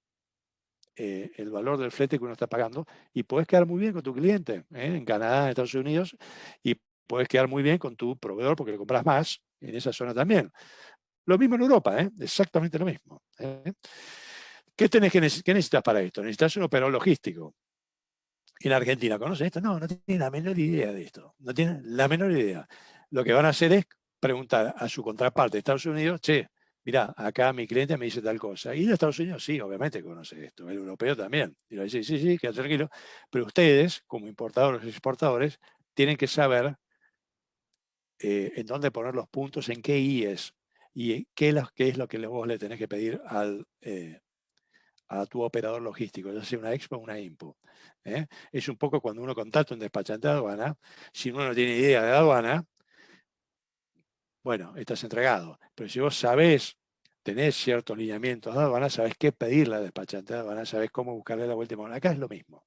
valor del flete que uno está pagando y puedes quedar muy bien con tu cliente en Canadá, en Estados Unidos, y puedes quedar muy bien con tu proveedor porque le compras más en esa zona también. Lo mismo en Europa, exactamente lo mismo. ¿Qué necesitas para esto? Necesitas un operador logístico. En Argentina, ¿conocen esto? No, no tienen la menor idea de esto. No tienen la menor idea. Lo que van a hacer es preguntar a su contraparte de Estados Unidos, che, mirá, acá mi cliente me dice tal cosa. Y de Estados Unidos sí, obviamente conoce esto. El europeo también. Y lo dice, sí, queda tranquilo. Pero ustedes, como importadores y exportadores, tienen que saber en dónde poner los puntos, en qué IES y qué es lo que vos le tenés que pedir a tu operador logístico, ya sea una expo o una impo. Es un poco cuando uno contacta un despachante de aduana, si uno no tiene idea de aduana, bueno, estás entregado. Pero si vos sabés, tenés ciertos lineamientos de aduana, sabés qué pedirle al despachante de aduana, sabés cómo buscarle la vuelta y moneda. Acá es lo mismo.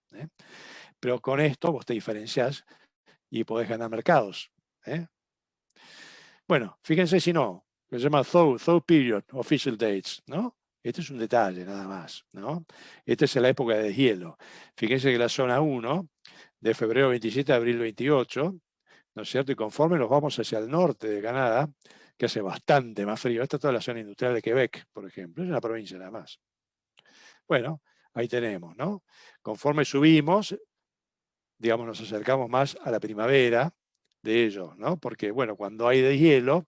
Pero con esto vos te diferenciás y podés ganar mercados. Bueno, fíjense si no, que se llama thaw period, official dates, ¿no? Este es un detalle nada más, ¿no? Esta es la época de deshielo. Fíjense que la zona 1, de febrero 27 a abril 28, ¿no es cierto? Y conforme nos vamos hacia el norte de Canadá, que hace bastante más frío, esta es toda la zona industrial de Quebec, por ejemplo, es una provincia nada más. Bueno, ahí tenemos, ¿no? Conforme subimos, digamos, nos acercamos más a la primavera de ellos, ¿no? Porque, bueno, cuando hay deshielo,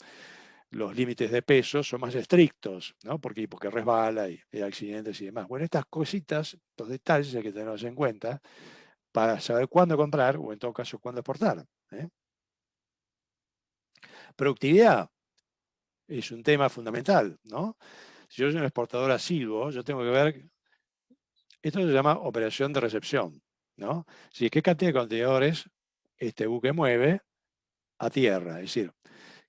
los límites de peso son más estrictos, ¿no? Porque resbala y hay accidentes y demás. Bueno, estas cositas, estos detalles hay que tenerlos en cuenta para saber cuándo comprar o en todo caso cuándo exportar. Productividad es un tema fundamental, ¿no? Si yo soy un exportador asiduo, yo tengo que ver, esto se llama operación de recepción, ¿no? Si qué cantidad de contenedores este buque mueve a tierra, es decir,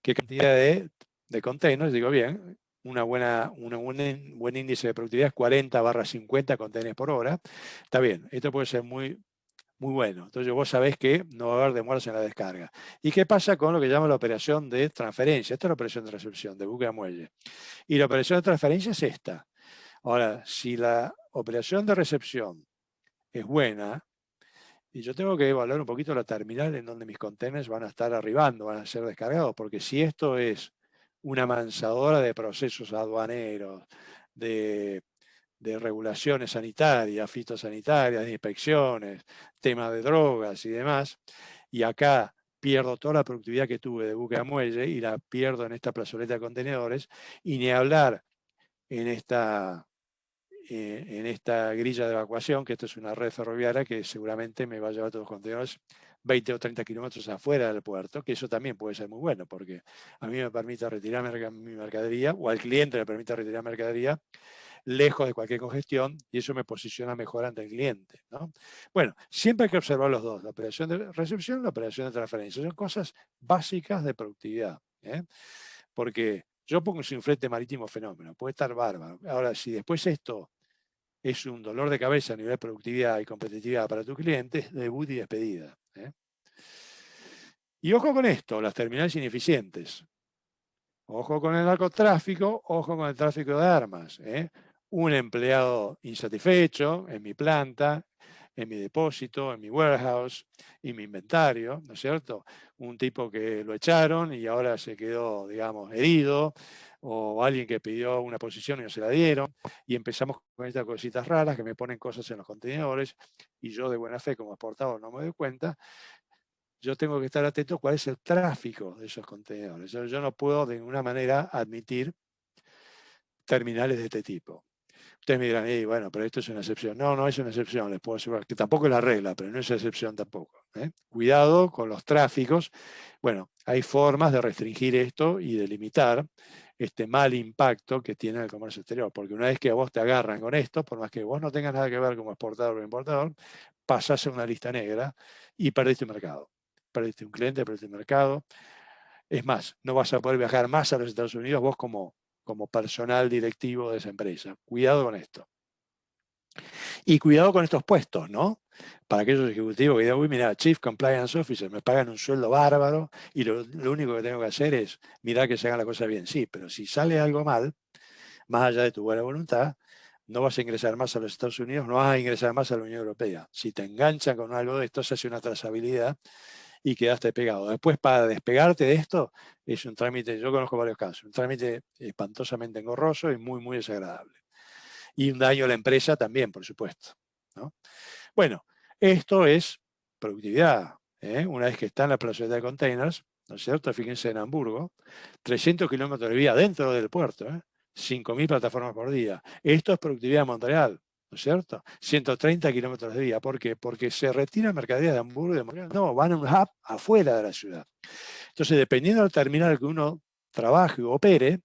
qué cantidad de containers, digo bien, un buen índice de productividad es 40/50 containers por hora. Está bien, esto puede ser muy, muy bueno. Entonces vos sabés que no va a haber demoras en la descarga. ¿Y qué pasa con lo que llama la operación de transferencia? Esta es la operación de recepción, de buque a muelle. Y la operación de transferencia es esta. Ahora, si la operación de recepción es buena, y yo tengo que evaluar un poquito la terminal en donde mis containers van a estar arribando, van a ser descargados, porque si esto es una amansadora de procesos aduaneros, de regulaciones sanitarias, fitosanitarias, de inspecciones, temas de drogas y demás, y acá pierdo toda la productividad que tuve de buque a muelle y la pierdo en esta plazoleta de contenedores, y ni hablar en esta grilla de evacuación, que esto es una red ferroviaria que seguramente me va a llevar todos los contenedores 20 o 30 kilómetros afuera del puerto, que eso también puede ser muy bueno, porque a mí me permite retirar mi mercadería, o al cliente le permite retirar mercadería, lejos de cualquier congestión, y eso me posiciona mejor ante el cliente, ¿no? Bueno, siempre hay que observar los dos, la operación de recepción y la operación de transferencia. Son cosas básicas de productividad, porque yo pongo un flete marítimo fenómeno, puede estar bárbaro. Ahora, si después esto es un dolor de cabeza a nivel de productividad y competitividad para tu cliente, es debut y despedida. Y ojo con esto, las terminales ineficientes. Ojo con el narcotráfico, ojo con el tráfico de armas. Un empleado insatisfecho en mi planta, en mi depósito, en mi warehouse, en mi inventario, ¿no es cierto? Un tipo que lo echaron y ahora se quedó, digamos, herido, o alguien que pidió una posición y no se la dieron, y empezamos con estas cositas raras que me ponen cosas en los contenedores, y yo de buena fe como exportador no me doy cuenta, yo tengo que estar atento a cuál es el tráfico de esos contenedores. Yo no puedo de ninguna manera admitir terminales de este tipo. Ustedes me dirán, bueno, pero esto es una excepción. No, no es una excepción, les puedo asegurar que tampoco es la regla, pero no es excepción tampoco. Cuidado con los tráficos. Bueno, hay formas de restringir esto y de limitar este mal impacto que tiene el comercio exterior, porque una vez que a vos te agarran con esto, por más que vos no tengas nada que ver como exportador o importador, pasás a una lista negra y perdiste un mercado. Perdiste un cliente, perdiste un mercado. Es más, no vas a poder viajar más a los Estados Unidos vos como personal directivo de esa empresa. Cuidado con esto. Y cuidado con estos puestos, ¿no? Para aquellos ejecutivos que digan, uy, mira, Chief Compliance Officer, me pagan un sueldo bárbaro y lo único que tengo que hacer es mirar que se haga la cosa bien. Sí, pero si sale algo mal, más allá de tu buena voluntad, no vas a ingresar más a los Estados Unidos, no vas a ingresar más a la Unión Europea. Si te enganchan con algo de esto, se hace una trazabilidad y quedaste pegado. Después, para despegarte de esto, es un trámite, yo conozco varios casos, un trámite espantosamente engorroso y muy, muy desagradable. Y un daño a la empresa también, por supuesto, ¿no? Bueno, esto es productividad. Una vez que está en la plazoleta de containers, ¿no es cierto? Fíjense en Hamburgo, 300 kilómetros de vía dentro del puerto, 5.000 plataformas por día. Esto es productividad en Montreal, ¿no es cierto? 130 kilómetros de vía. ¿Por qué? Porque se retira mercadería de Hamburgo y de Montreal. No, van a un hub afuera de la ciudad. Entonces, dependiendo del terminal que uno trabaje o opere,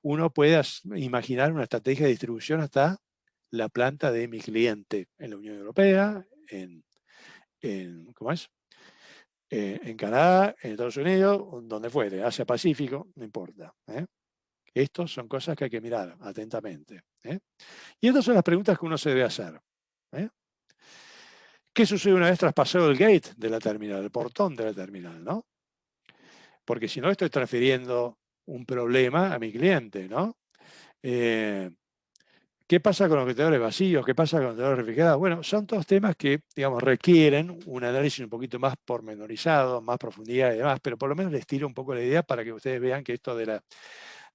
uno puede imaginar una estrategia de distribución hasta la planta de mi cliente en la Unión Europea, ¿cómo es? En Canadá, en Estados Unidos, donde fuere, Asia Pacífico, no importa. Estas son cosas que hay que mirar atentamente. Y estas son las preguntas que uno se debe hacer. ¿Qué sucede una vez traspasado el gate de la terminal, el portón de la terminal, ¿no? Porque si no, estoy transfiriendo un problema a mi cliente, ¿no? ¿Qué pasa con los contenedores vacíos? ¿Qué pasa con los contenedores refrigerados? Bueno, son todos temas que, digamos, requieren un análisis un poquito más pormenorizado, más profundidad y demás, pero por lo menos les tiro un poco la idea para que ustedes vean que esto de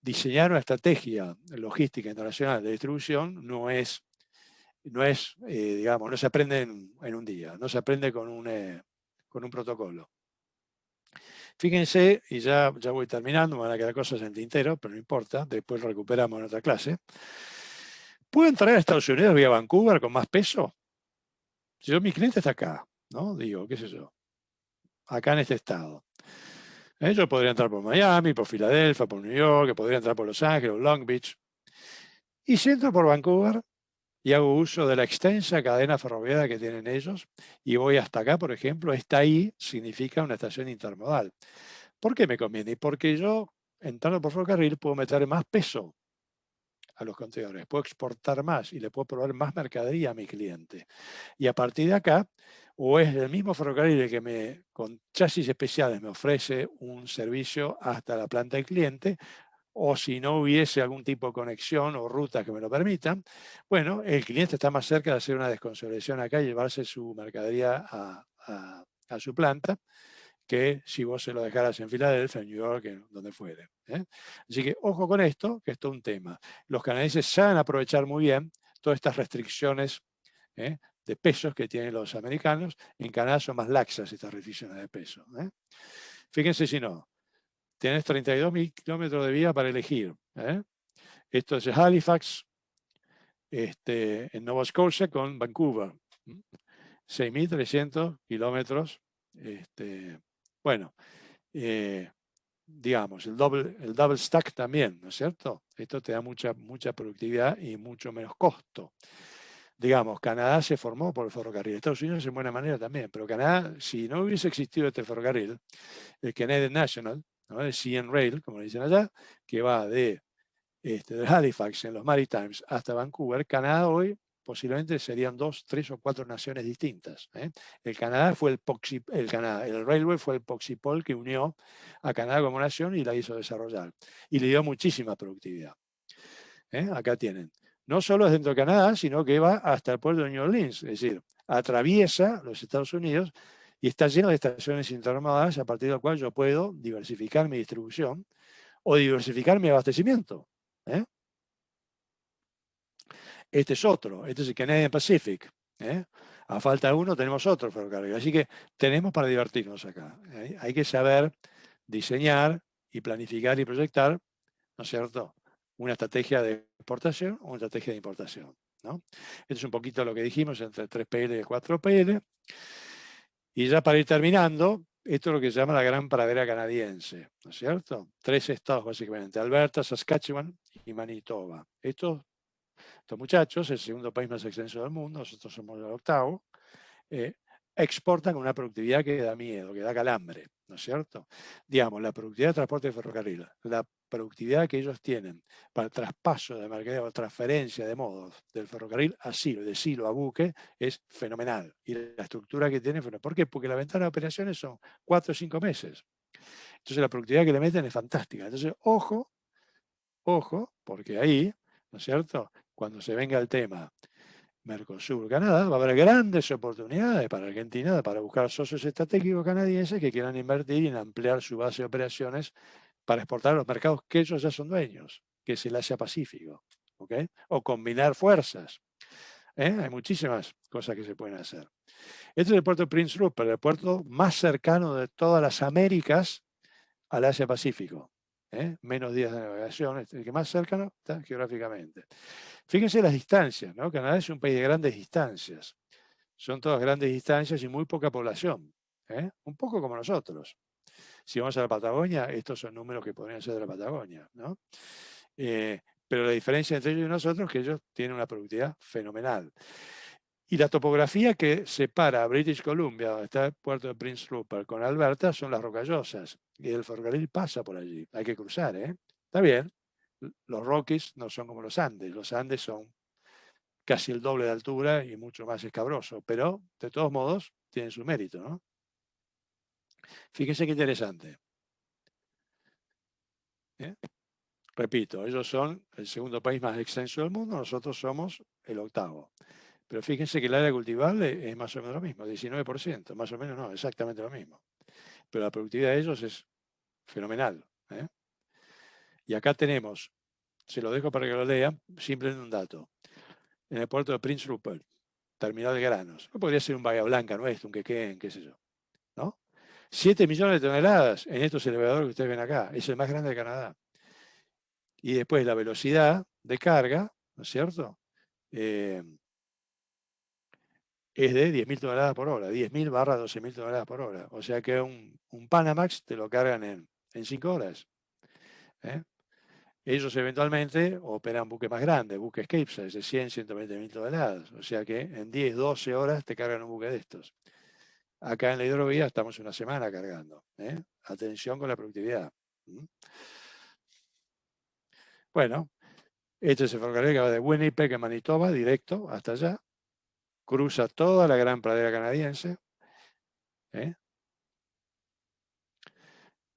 diseñar una estrategia logística internacional de distribución no digamos, no se aprende en un día, no se aprende con un protocolo. Fíjense, y ya voy terminando, me van a quedar cosas en tintero, pero no importa, después recuperamos en otra clase. ¿Puedo entrar a Estados Unidos vía Vancouver con más peso? Si mi cliente está acá, ¿no? Digo, qué sé yo, acá en este estado. Yo podría entrar por Miami, por Filadelfia, por New York, podría entrar por Los Ángeles, Long Beach. Y si entro por Vancouver y hago uso de la extensa cadena ferroviaria que tienen ellos y voy hasta acá, por ejemplo, esta ahí significa una estación intermodal. ¿Por qué me conviene? Porque yo, entrando por ferrocarril, puedo meter más peso a los contenedores, puedo exportar más y le puedo proveer más mercadería a mi cliente. Y a partir de acá, o es el mismo ferrocarril el que con chasis especiales me ofrece un servicio hasta la planta del cliente, o si no hubiese algún tipo de conexión o ruta que me lo permitan, bueno, el cliente está más cerca de hacer una desconsolidación acá y llevarse su mercadería a su planta, que si vos se lo dejaras en Filadelfia, en New York, en donde fuere. Así que ojo con esto, que esto es un tema. Los canadienses saben aprovechar muy bien todas estas restricciones de pesos que tienen los americanos. En Canadá son más laxas estas restricciones de peso. Fíjense si no, tienes 32.000 kilómetros de vía para elegir. Esto es Halifax, en Nova Scotia con Vancouver. 6.300 kilómetros. Bueno, digamos, el double stack también, ¿no es cierto? Esto te da mucha productividad y mucho menos costo. Digamos, Canadá se formó por el ferrocarril, Estados Unidos en buena manera también, pero Canadá, si no hubiese existido este ferrocarril, el Canadian National, ¿no? El CN Rail, como le dicen allá, que va de Halifax en los Maritimes hasta Vancouver, Canadá hoy posiblemente serían 2, 3 o 4 naciones distintas. El Canadá fue el Railway fue el Poxipol que unió a Canadá como nación y la hizo desarrollar. Y le dio muchísima productividad. Acá tienen. No solo es dentro de Canadá, sino que va hasta el puerto de New Orleans, es decir, atraviesa los Estados Unidos y está lleno de estaciones intermodales a partir de la cual yo puedo diversificar mi distribución o diversificar mi abastecimiento. Este es otro, este es el Canadian Pacific. A falta de uno tenemos otro ferrocarril. Así que tenemos para divertirnos acá. Hay que saber diseñar y planificar y proyectar, ¿no es cierto?, una estrategia de exportación o una estrategia de importación, ¿no? Esto es un poquito lo que dijimos entre 3PL y 4PL. Y ya para ir terminando, esto es lo que se llama la Gran Pradera Canadiense, ¿no es cierto? 3 estados básicamente, Alberta, Saskatchewan y Manitoba. Estos muchachos, el segundo país más extenso del mundo, nosotros somos el octavo, exportan con una productividad que da miedo, que da calambre, ¿no es cierto? Digamos, la productividad de transporte de ferrocarril, la productividad que ellos tienen para el traspaso de mercadería o transferencia de modos del ferrocarril a silo, de silo a buque, es fenomenal. Y la estructura que tienen, ¿por qué? Porque la ventana de operaciones son 4 o 5 meses. Entonces la productividad que le meten es fantástica. Entonces, ojo, porque ahí, ¿no es cierto?, cuando se venga el tema Mercosur, Canadá, va a haber grandes oportunidades para Argentina para buscar socios estratégicos canadienses que quieran invertir en ampliar su base de operaciones para exportar a los mercados que ellos ya son dueños, que es el Asia-Pacífico, ¿ok? O combinar fuerzas. Hay muchísimas cosas que se pueden hacer. Este es el puerto de Prince Rupert, el puerto más cercano de todas las Américas al Asia-Pacífico. Menos días de navegación, el que más cercano está geográficamente. Fíjense las distancias, ¿no? Canadá es un país de grandes distancias. Son todas grandes distancias y muy poca población. Un poco como nosotros. Si vamos a la Patagonia, estos son números que podrían ser de la Patagonia, ¿no? Pero la diferencia entre ellos y nosotros es que ellos tienen una productividad fenomenal. Y la topografía que separa a British Columbia, donde está el puerto de Prince Rupert, con Alberta, son las Rocallosas. Y el ferrocarril pasa por allí. Hay que cruzar, Está bien. Los Rockies no son como los Andes. Los Andes son casi el doble de altura y mucho más escabroso. Pero, de todos modos, tienen su mérito, ¿no? Fíjense qué interesante. Repito, ellos son el segundo país más extenso del mundo, nosotros somos el octavo. Pero fíjense que el área cultivable es más o menos lo mismo, 19%, más o menos no, exactamente lo mismo. Pero la productividad de ellos es fenomenal. Y acá tenemos, se lo dejo para que lo lean, simplemente un dato. En el puerto de Prince Rupert, terminal de granos, no podría ser un Bahía Blanca nuestro, un Quequén, qué sé yo, ¿no? 7 millones de toneladas en estos elevadores que ustedes ven acá, es el más grande de Canadá. Y después la velocidad de carga, ¿no es cierto?, es de 10.000 toneladas por hora, 10.000 barra 12.000 toneladas por hora. O sea que un Panamax te lo cargan en 5 horas. Ellos eventualmente operan buques más grandes, buques Capesize de 100, 120.000 toneladas. O sea que en 10, 12 horas te cargan un buque de estos. Acá en la hidrovía estamos una semana cargando. Atención con la productividad. Bueno, este es el ferrocarril que va de Winnipeg a Manitoba, directo hasta allá. Cruza toda la Gran Pradera Canadiense.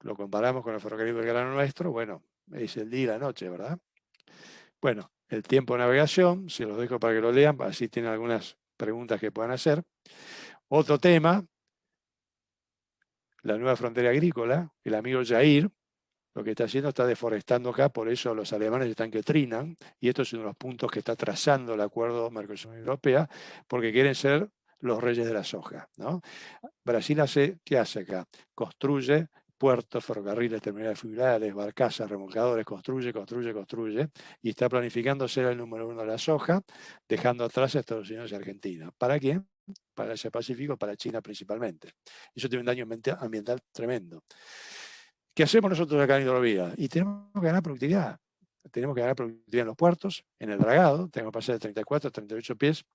Lo comparamos con el ferrocarril del Grano Nuestro, bueno, es el día y la noche, ¿verdad? Bueno, el tiempo de navegación, se los dejo para que lo lean, así tienen algunas preguntas que puedan hacer. Otro tema, la nueva frontera agrícola, el amigo Jair, lo que está haciendo está deforestando acá, por eso los alemanes están que trinan, y esto es uno de los puntos que está trazando el acuerdo Mercosur Europea, porque quieren ser los reyes de la soja, ¿no? Brasil ¿qué hace acá? Construye puertos, ferrocarriles, terminales fluviales, barcazas, remolcadores, construye, y está planificando ser el número 1 de la soja, dejando atrás a Estados Unidos y Argentina. ¿Para quién? Para el Asia-Pacífico, para China principalmente. Eso tiene un daño ambiental tremendo. ¿Qué hacemos nosotros acá en hidrovía? Y tenemos que ganar productividad. Tenemos que ganar productividad en los puertos, en el dragado, tenemos que pasar de 34 a 38 pies,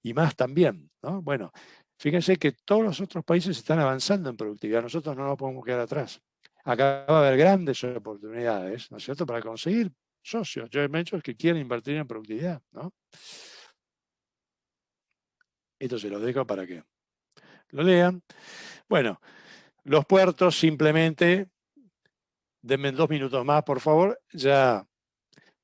y más también, ¿no? Bueno, fíjense que todos los otros países están avanzando en productividad, nosotros no nos podemos quedar atrás. Acá va a haber grandes oportunidades, ¿no es cierto?, para conseguir socios, joint ventures que quieren invertir en productividad, ¿no? Esto se lo dejo para que lo lean. Bueno, los puertos simplemente, denme 2 minutos más, por favor, ya,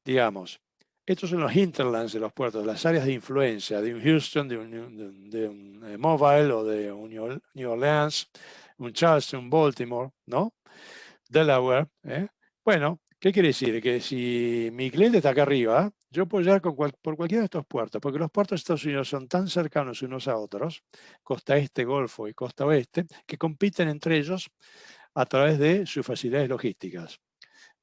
digamos, estos son los hinterlands de los puertos, las áreas de influencia de un Houston, de un Mobile o de un New Orleans, un Charleston, un Baltimore, ¿no? Delaware. Bueno, ¿qué quiere decir? Que si mi cliente está acá arriba, yo puedo llegar por cualquiera de estos puertos, porque los puertos de Estados Unidos son tan cercanos unos a otros, costa este, Golfo y costa oeste, que compiten entre ellos a través de sus facilidades logísticas.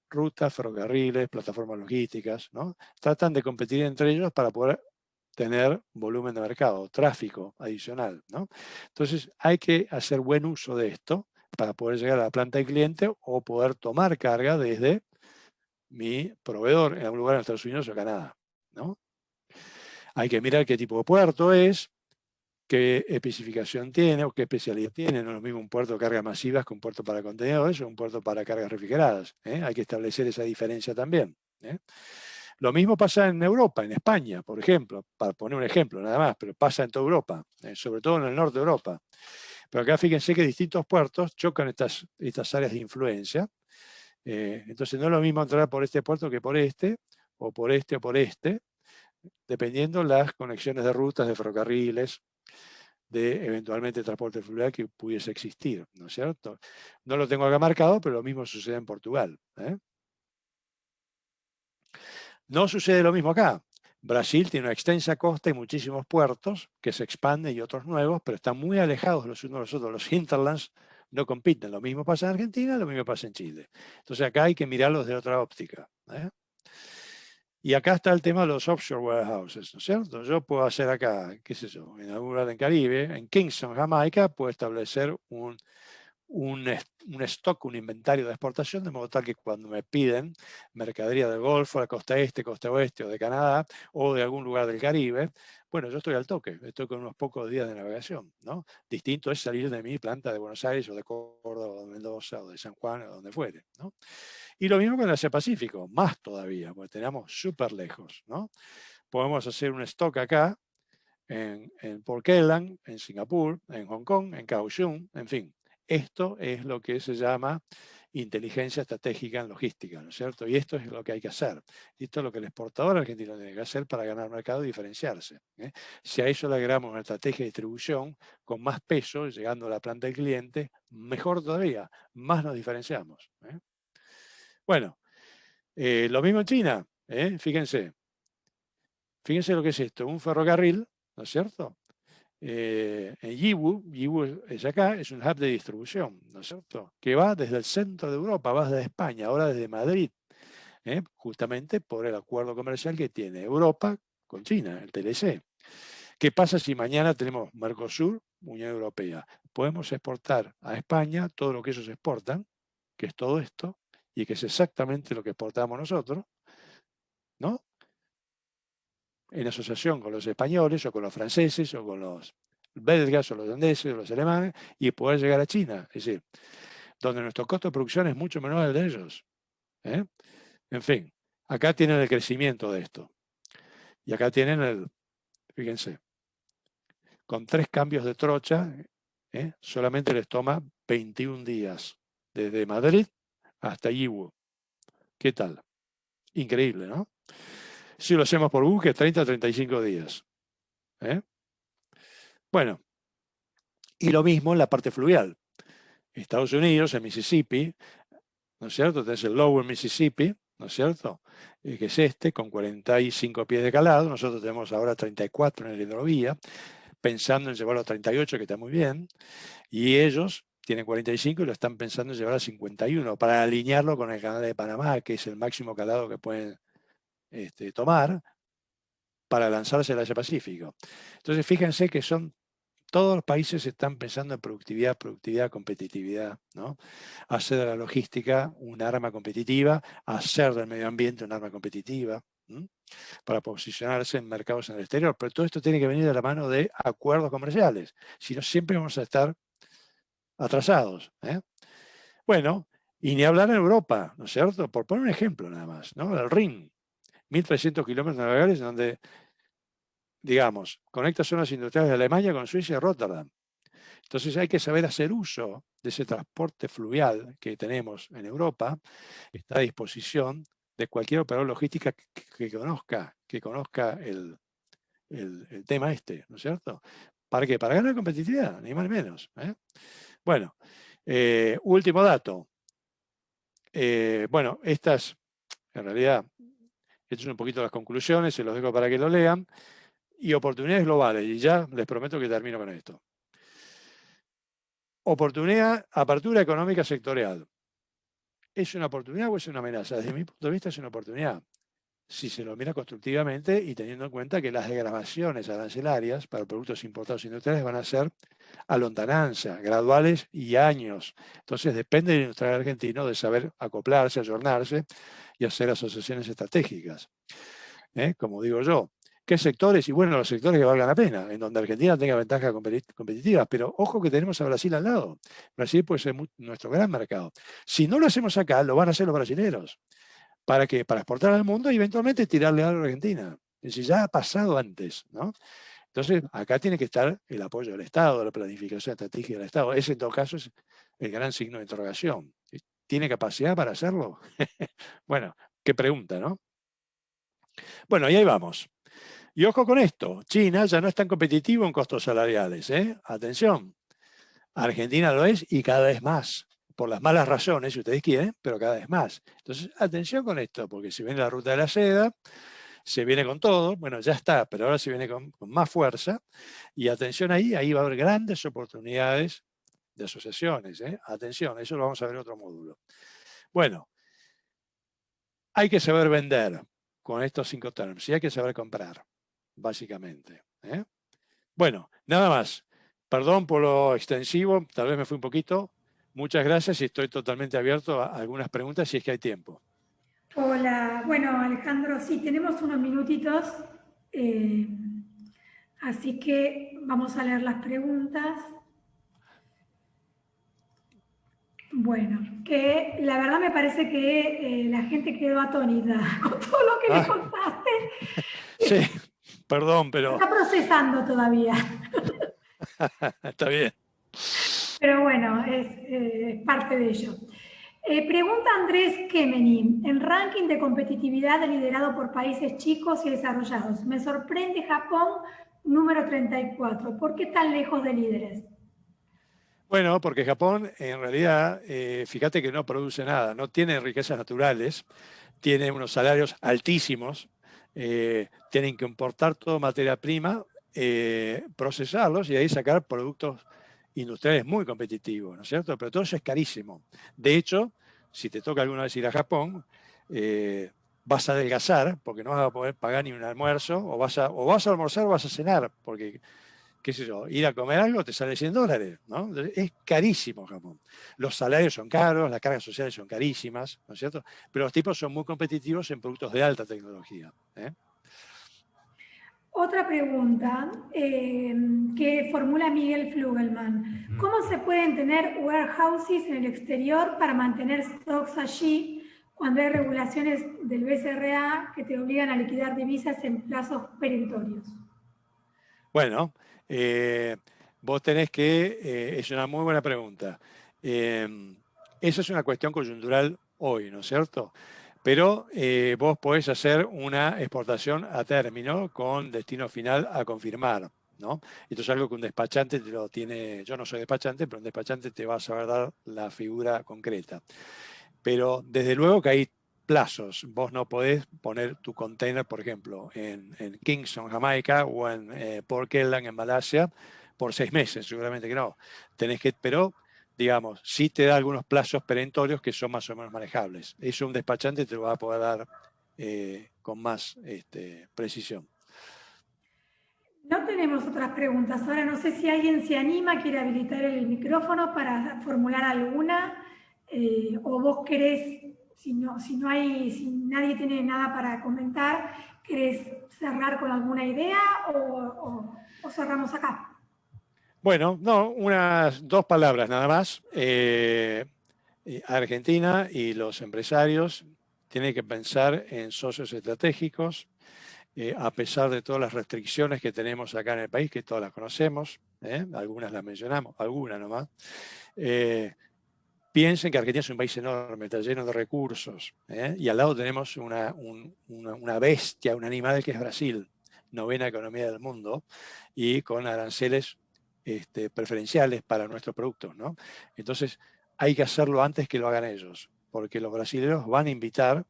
Rutas, ferrocarriles, plataformas logísticas, ¿no? Tratan de competir entre ellos para poder tener volumen de mercado, tráfico adicional, ¿no? Entonces hay que hacer buen uso de esto para poder llegar a la planta del cliente o poder tomar carga desde mi proveedor en algún lugar en Estados Unidos o Canadá, ¿no? Hay que mirar qué tipo de puerto es, qué especificación tiene o qué especialidad tiene. No es lo mismo un puerto de cargas masivas que un puerto para contenedores o un puerto para cargas refrigeradas. Hay que establecer esa diferencia también. Lo mismo pasa en Europa, en España, por ejemplo, para poner un ejemplo nada más, pero pasa en toda Europa, sobre todo en el norte de Europa. Pero acá fíjense que distintos puertos chocan estas áreas de influencia. Entonces no es lo mismo entrar por este puerto que por este, o por este o por este, dependiendo las conexiones de rutas, de ferrocarriles, de eventualmente transporte fluvial que pudiese existir, ¿no es cierto? No lo tengo acá marcado, pero lo mismo sucede en Portugal. No sucede lo mismo acá. Brasil tiene una extensa costa y muchísimos puertos que se expanden y otros nuevos, pero están muy alejados los unos de los otros. Los hinterlands no compiten. Lo mismo pasa en Argentina, lo mismo pasa en Chile. Entonces acá hay que mirarlos de otra óptica. Y acá está el tema de los offshore warehouses, ¿no es cierto? Yo puedo hacer acá, qué sé yo, en algún lugar en Caribe, en Kingston, Jamaica, puedo establecer un stock, un inventario de exportación, de modo tal que cuando me piden mercadería del Golfo, de la costa este, costa oeste o de Canadá o de algún lugar del Caribe, bueno, yo estoy al toque, estoy con unos pocos días de navegación, ¿no? Distinto es salir de mi planta de Buenos Aires o de Córdoba o de Mendoza o de San Juan o donde fuere, ¿no? Y lo mismo con el Asia Pacífico, más todavía, porque tenemos súper lejos, ¿no? Podemos hacer un stock acá, en Port Klang, en Singapur, en Hong Kong, en Kaohsiung, en fin. Esto es lo que se llama inteligencia estratégica en logística, ¿no es cierto? Y esto es lo que hay que hacer. Esto es lo que el exportador argentino tiene que hacer para ganar mercado y diferenciarse. Si a eso le agregamos una estrategia de distribución con más peso, llegando a la planta del cliente, mejor todavía, más nos diferenciamos. Bueno, lo mismo en China, fíjense. Fíjense lo que es esto, un ferrocarril, ¿no es cierto? En Yiwu es acá, es un hub de distribución, ¿no es cierto? Que va desde el centro de Europa, va desde España, ahora desde Madrid, justamente por el acuerdo comercial que tiene Europa con China, el TLC. ¿Qué pasa si mañana tenemos Mercosur, Unión Europea? Podemos exportar a España todo lo que ellos exportan, que es todo esto, y que es exactamente lo que exportamos nosotros, ¿no? En asociación con los españoles o con los franceses o con los belgas o los holandeses o los alemanes y poder llegar a China. Es decir, donde nuestro costo de producción es mucho menor al de ellos. En fin, acá tienen el crecimiento de esto. Y acá tienen fíjense, con 3 cambios de trocha, solamente les toma 21 días, desde Madrid hasta Yiwu. ¿Qué tal? Increíble, ¿no? Si lo hacemos por buque, 30 a 35 días. Bueno, y lo mismo en la parte fluvial. Estados Unidos, en Mississippi, ¿no es cierto? Tenés el Lower Mississippi, ¿no es cierto? Que es este, con 45 pies de calado. Nosotros tenemos ahora 34 en la hidrovía, pensando en llevarlo a 38, que está muy bien. Y ellos tienen 45 y lo están pensando en llevar a 51, para alinearlo con el canal de Panamá, que es el máximo calado que pueden tomar para lanzarse al Asia Pacífico. Entonces, fíjense que todos los países están pensando en productividad, competitividad, ¿no? Hacer de la logística un arma competitiva, hacer del medio ambiente un arma competitiva, para posicionarse en mercados en el exterior. Pero todo esto tiene que venir de la mano de acuerdos comerciales, si no siempre vamos a estar atrasados. Bueno, y ni hablar en Europa, ¿no es cierto? Por poner un ejemplo nada más, ¿no? El Rin, 1.300 kilómetros navegables donde, digamos, conecta zonas industriales de Alemania con Suiza y Rotterdam. Entonces hay que saber hacer uso de ese transporte fluvial que tenemos en Europa, está a disposición de cualquier operador logística que conozca el tema ¿no es cierto? ¿Para qué? Para ganar competitividad, ni más ni menos. Bueno, último dato. Bueno, estas, en realidad, Estas son un poquito las conclusiones, se los dejo para que lo lean. Y oportunidades globales, y ya les prometo que termino con esto. Oportunidad, apertura económica sectorial. ¿Es una oportunidad o es una amenaza? Desde mi punto de vista es una oportunidad, si se lo mira constructivamente y teniendo en cuenta que las desgravaciones arancelarias para productos importados industriales van a ser a lontananza, graduales y años. Entonces depende del industrial argentino de saber acoplarse, ayornarse y hacer asociaciones estratégicas. Como digo yo, ¿qué sectores? Y bueno, los sectores que valgan la pena, en donde Argentina tenga ventajas competitivas, pero ojo que tenemos a Brasil al lado. Brasil puede ser nuestro gran mercado. Si no lo hacemos acá, lo van a hacer los brasileños. ¿Para qué? Para exportar al mundo y eventualmente tirarle algo a Argentina. Es decir, ya ha pasado antes, ¿no? Entonces, acá tiene que estar el apoyo del Estado, la planificación estratégica del Estado. Ese, en todo caso, es el gran signo de interrogación. ¿Tiene capacidad para hacerlo? Bueno, qué pregunta, ¿no? Bueno, y ahí vamos. Y ojo con esto, China ya no es tan competitivo en costos salariales. Atención, Argentina lo es y cada vez más, por las malas razones, si ustedes quieren, pero cada vez más. Entonces, atención con esto, porque si viene la ruta de la seda, se viene con todo, bueno, ya está, pero ahora se viene con más fuerza, y atención ahí va a haber grandes oportunidades de asociaciones. Atención, eso lo vamos a ver en otro módulo. Bueno, hay que saber vender con estos 5 terms y hay que saber comprar, básicamente. Bueno, nada más. Perdón por lo extensivo, tal vez me fui un poquito. Muchas gracias y estoy totalmente abierto a algunas preguntas si es que hay tiempo. Hola, bueno Alejandro, sí, tenemos unos minutitos, así que vamos a leer las preguntas. Bueno, que la verdad me parece que la gente quedó atónita con todo lo que le contaste. Sí, perdón, pero... Está procesando todavía. Está bien. Pero bueno, es parte de ello. Pregunta Andrés Kemeny, en ranking de competitividad liderado por países chicos y desarrollados. Me sorprende Japón, número 34. ¿Por qué tan lejos de líderes? Bueno, porque Japón en realidad, fíjate que no produce nada, no tiene riquezas naturales, tiene unos salarios altísimos, tienen que importar toda materia prima, procesarlos y de ahí sacar productos industriales muy competitivos, ¿no es cierto? Pero todo eso es carísimo. De hecho, si te toca alguna vez ir a Japón, vas a adelgazar porque no vas a poder pagar ni un almuerzo, o vas a almorzar o vas a cenar, porque qué sé yo, ir a comer algo te sale $100, ¿no? Es carísimo Japón. Los salarios son caros, las cargas sociales son carísimas, ¿no es cierto? Pero los tipos son muy competitivos en productos de alta tecnología. Otra pregunta que formula Miguel Flugelman. ¿Cómo se pueden tener warehouses en el exterior para mantener stocks allí cuando hay regulaciones del BCRA que te obligan a liquidar divisas en plazos perentorios? Bueno, vos tenés que, es una muy buena pregunta. Eso es una cuestión coyuntural hoy, ¿no es cierto? Pero vos podés hacer una exportación a término con destino final a confirmar, ¿no? Esto es algo que un despachante te lo tiene, yo no soy despachante, pero un despachante te va a saber dar la figura concreta. Pero desde luego que hay plazos. Vos no podés poner tu container, por ejemplo, en Kingston, Jamaica, o en Port Klang, en Malasia, por 6 meses, seguramente que no. Tenés que, pero, digamos, sí te da algunos plazos perentorios que son más o menos manejables. Eso un despachante te lo va a poder dar con más precisión. No tenemos otras preguntas. Ahora no sé si alguien se anima, quiere habilitar el micrófono para formular alguna, o vos querés, si nadie tiene nada para comentar, ¿querés cerrar con alguna idea o cerramos acá? Bueno, no, unas 2 palabras nada más. Argentina y los empresarios tienen que pensar en socios estratégicos, a pesar de todas las restricciones que tenemos acá en el país, que todas las conocemos, algunas las mencionamos, algunas nomás. Piensen que Argentina es un país enorme, está lleno de recursos, y al lado tenemos una bestia, un animal que es Brasil, 9ª economía del mundo, y con aranceles preferenciales para nuestros productos, ¿no? Entonces, hay que hacerlo antes que lo hagan ellos, porque los brasileños van a invitar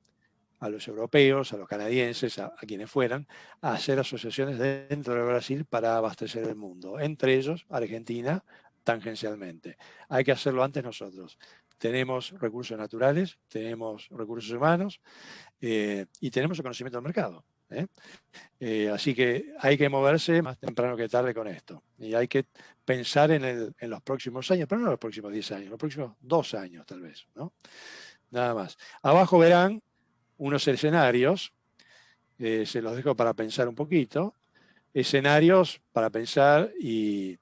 a los europeos, a los canadienses, a quienes fueran, a hacer asociaciones dentro de Brasil para abastecer el mundo. Entre ellos, Argentina, tangencialmente. Hay que hacerlo antes nosotros. Tenemos recursos naturales, tenemos recursos humanos y tenemos el conocimiento del mercado. Así que hay que moverse más temprano que tarde con esto. Y hay que pensar en los próximos años, pero no los próximos 10 años, los próximos 2 años tal vez, ¿no? Nada más. Abajo verán unos escenarios, se los dejo para pensar un poquito, escenarios para pensar y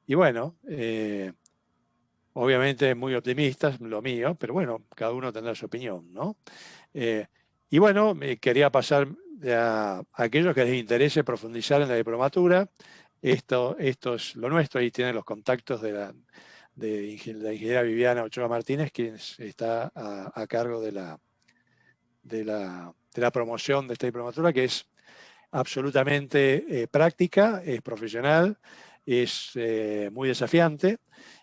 bueno, obviamente muy optimistas, lo mío, pero bueno, cada uno tendrá su opinión, ¿no? Y bueno, quería pasar a aquellos que les interese profundizar en la diplomatura. Esto es lo nuestro, ahí tienen los contactos de la ingeniera Viviana Ochoa Martínez, quien está a cargo de la promoción de esta diplomatura, que es absolutamente práctica, es profesional, es muy desafiante,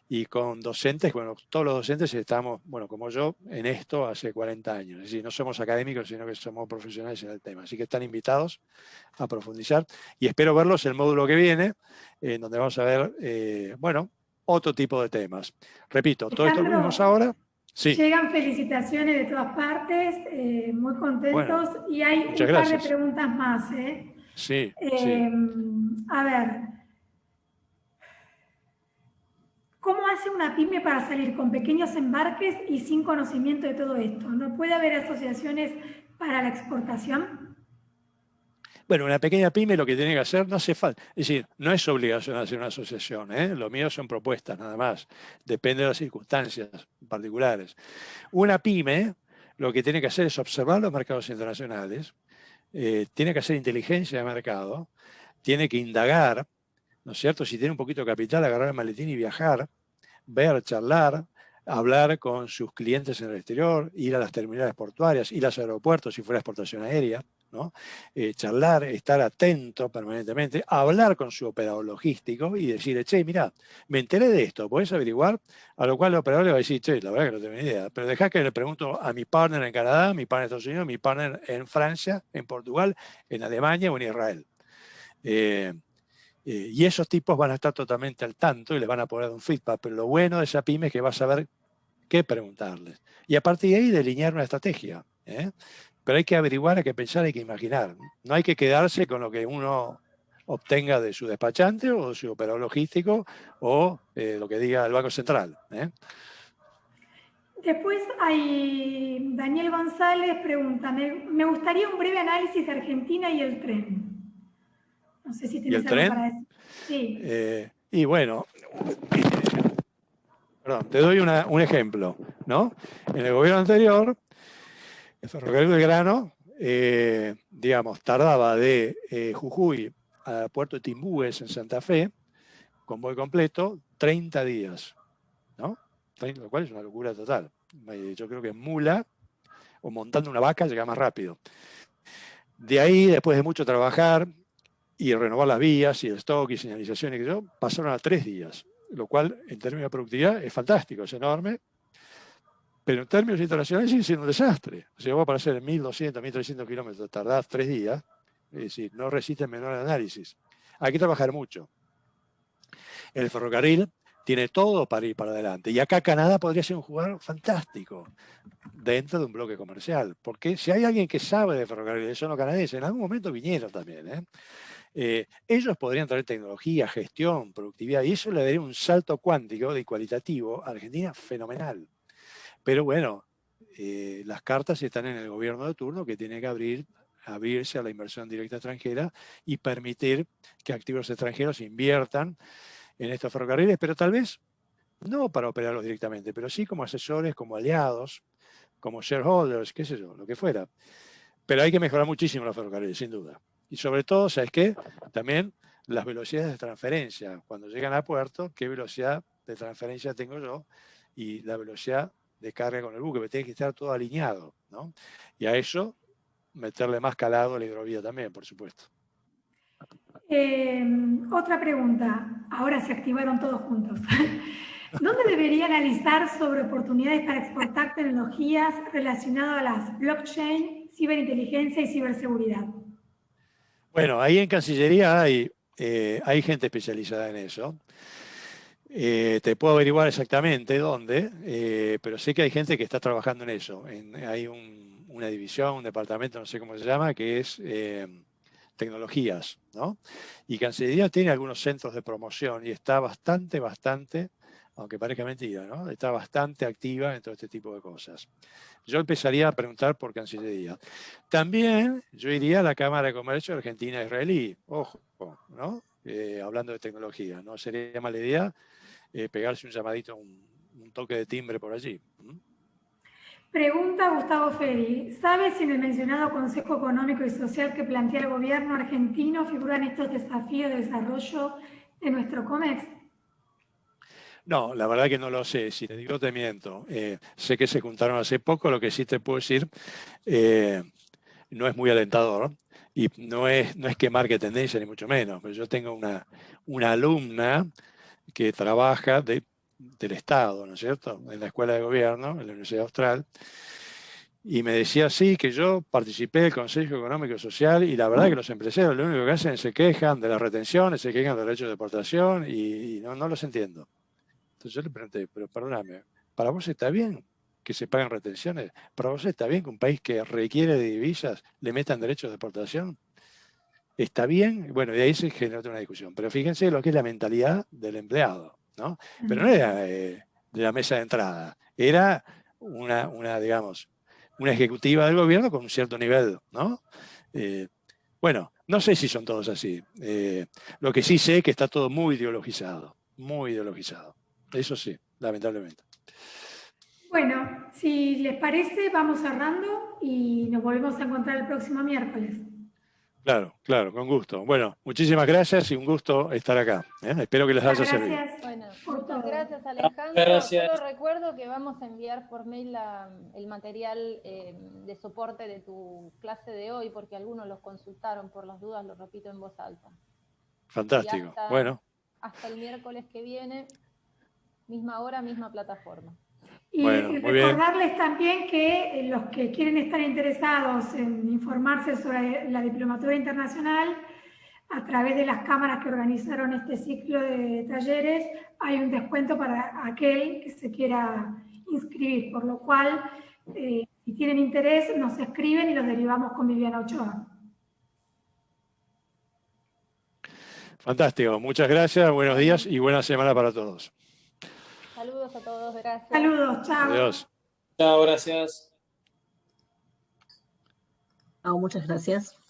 y con docentes, bueno, todos los docentes estamos, bueno, como yo, en esto hace 40 años. Es decir, no somos académicos, sino que somos profesionales en el tema. Así que están invitados a profundizar y espero verlos en el módulo que viene, en donde vamos a ver, bueno, otro tipo de temas. Repito, todo esto lo vimos ahora. Sí. Llegan felicitaciones de todas partes, muy contentos, bueno, y hay un par de preguntas más. Sí, a ver, ¿cómo hace una pyme para salir con pequeños embarques y sin conocimiento de todo esto? ¿No puede haber asociaciones para la exportación? Bueno, una pequeña pyme lo que tiene que hacer no hace falta. Es decir, no es obligación hacer una asociación. Lo mío son propuestas nada más. Depende de las circunstancias particulares. Una pyme lo que tiene que hacer es observar los mercados internacionales, tiene que hacer inteligencia de mercado, tiene que indagar, ¿no es cierto? Si tiene un poquito de capital, agarrar el maletín y viajar, ver, charlar, hablar con sus clientes en el exterior, ir a las terminales portuarias, ir a los aeropuertos si fuera exportación aérea, ¿no? Charlar, estar atento permanentemente, hablar con su operador logístico y decirle, che, mirá, me enteré de esto, ¿podés averiguar? A lo cual el operador le va a decir, che, la verdad que no tengo ni idea, pero dejá que le pregunto a mi partner en Canadá, mi partner en Estados Unidos, mi partner en Francia, en Portugal, en Alemania o en Israel. Y esos tipos van a estar totalmente al tanto y les van a poner un feedback, pero lo bueno de esa pyme es que va a saber qué preguntarles. Y a partir de ahí delinear una estrategia. Pero hay que averiguar, hay que pensar, hay que imaginar. No hay que quedarse con lo que uno obtenga de su despachante o de su operador logístico o lo que diga el Banco Central. Después hay Daniel González pregunta, me gustaría un breve análisis de Argentina y el tren. No sé si tienes algo para decir. Sí. Y bueno, perdón, te doy un ejemplo, ¿no? En el gobierno anterior, el ferrocarril Belgrano, digamos, tardaba de Jujuy al puerto de Timbúes en Santa Fe, convoy completo, 30 días, ¿no? Lo cual es una locura total. Yo creo que en mula o montando una vaca llega más rápido. De ahí, después de mucho trabajar y renovar las vías y el stock y señalización y que yo, pasaron a 3 días, lo cual en términos de productividad es fantástico, es enorme, pero en términos internacionales sigue siendo un desastre. O sea, vos para hacer 1.200, 1.300 kilómetros tardás 3 días, es decir, no resiste el menor análisis. Hay que trabajar mucho. El ferrocarril tiene todo para ir para adelante. Y acá Canadá podría ser un jugador fantástico dentro de un bloque comercial. Porque si hay alguien que sabe de ferrocarriles, son los canadienses. En algún momento vinieron también. Ellos podrían traer tecnología, gestión, productividad. Y eso le daría un salto cuántico y cualitativo a Argentina fenomenal. Pero bueno, las cartas están en el gobierno de turno que tiene que abrirse a la inversión directa extranjera y permitir que activos extranjeros inviertan en estos ferrocarriles, pero tal vez no para operarlos directamente, pero sí como asesores, como aliados, como shareholders, qué sé yo, lo que fuera. Pero hay que mejorar muchísimo los ferrocarriles, sin duda. Y sobre todo, ¿sabes qué? También las velocidades de transferencia. Cuando llegan a puerto, ¿qué velocidad de transferencia tengo yo? Y la velocidad de carga con el buque, que tiene que estar todo alineado, ¿no? Y a eso meterle más calado a la hidrovía también, por supuesto. Otra pregunta, ahora se activaron todos juntos. ¿Dónde debería analizar sobre oportunidades para exportar tecnologías relacionadas a las blockchain, ciberinteligencia y ciberseguridad? Bueno, ahí en Cancillería hay gente especializada en eso. Te puedo averiguar exactamente dónde, pero sé que hay gente que está trabajando en eso. Hay una división, un departamento, no sé cómo se llama, que es tecnologías, ¿no? Y Cancillería tiene algunos centros de promoción y está bastante, aunque parezca mentira, ¿no? Está bastante activa en todo este tipo de cosas. Yo empezaría a preguntar por Cancillería. También yo iría a la Cámara de Comercio Argentina-Israelí, ojo, ¿no? Hablando de tecnología, no sería mala idea pegarse un llamadito, un toque de timbre por allí. Pregunta Gustavo Feri. ¿Sabe si en el mencionado Consejo Económico y Social que plantea el gobierno argentino figuran estos desafíos de desarrollo de nuestro COMEX? No, la verdad que no lo sé. Si te digo, te miento. Sé que se juntaron hace poco. Lo que sí te puedo decir no es muy alentador. Y no es que marque tendencia, ni mucho menos. Pero yo tengo una alumna que trabaja del Estado, ¿no es cierto?, en la Escuela de Gobierno, en la Universidad Austral, y me decía, sí, que yo participé del Consejo Económico y Social, y la verdad que los empresarios lo único que hacen es se quejan de las retenciones, se quejan de los derechos de deportación, y no los entiendo. Entonces yo le pregunté, pero perdóname, ¿para vos está bien que se paguen retenciones? ¿Para vos está bien que un país que requiere de divisas le metan derechos de exportación? ¿Está bien? Bueno, y ahí se generó una discusión. Pero fíjense lo que es la mentalidad del empleado, ¿no? Pero no era de la mesa de entrada, era digamos, una ejecutiva del gobierno con un cierto nivel, ¿no? Bueno, no sé si son todos así. Lo que sí sé es que está todo muy ideologizado, muy ideologizado. Eso sí, lamentablemente. Bueno, si les parece, vamos cerrando y nos volvemos a encontrar el próximo miércoles. Claro, con gusto. Bueno, muchísimas gracias y un gusto estar acá. Espero que les haya servido. Gracias. Bueno, por muchas todo. gracias Alejandro. Gracias. Solo recuerdo que vamos a enviar por mail el material de soporte de tu clase de hoy, porque algunos los consultaron, por las dudas lo repito en voz alta. Fantástico. Hasta, bueno. Hasta el miércoles que viene, misma hora, misma plataforma. Y bueno, recordarles también que los que quieren estar interesados en informarse sobre la diplomatura internacional, a través de las cámaras que organizaron este ciclo de talleres, hay un descuento para aquel que se quiera inscribir, por lo cual, si tienen interés, nos escriben y los derivamos con Viviana Ochoa. Fantástico, muchas gracias, buenos días y buena semana para todos. Saludos a todos, gracias. Saludos, chao. Adiós. Chao, gracias. Muchas gracias.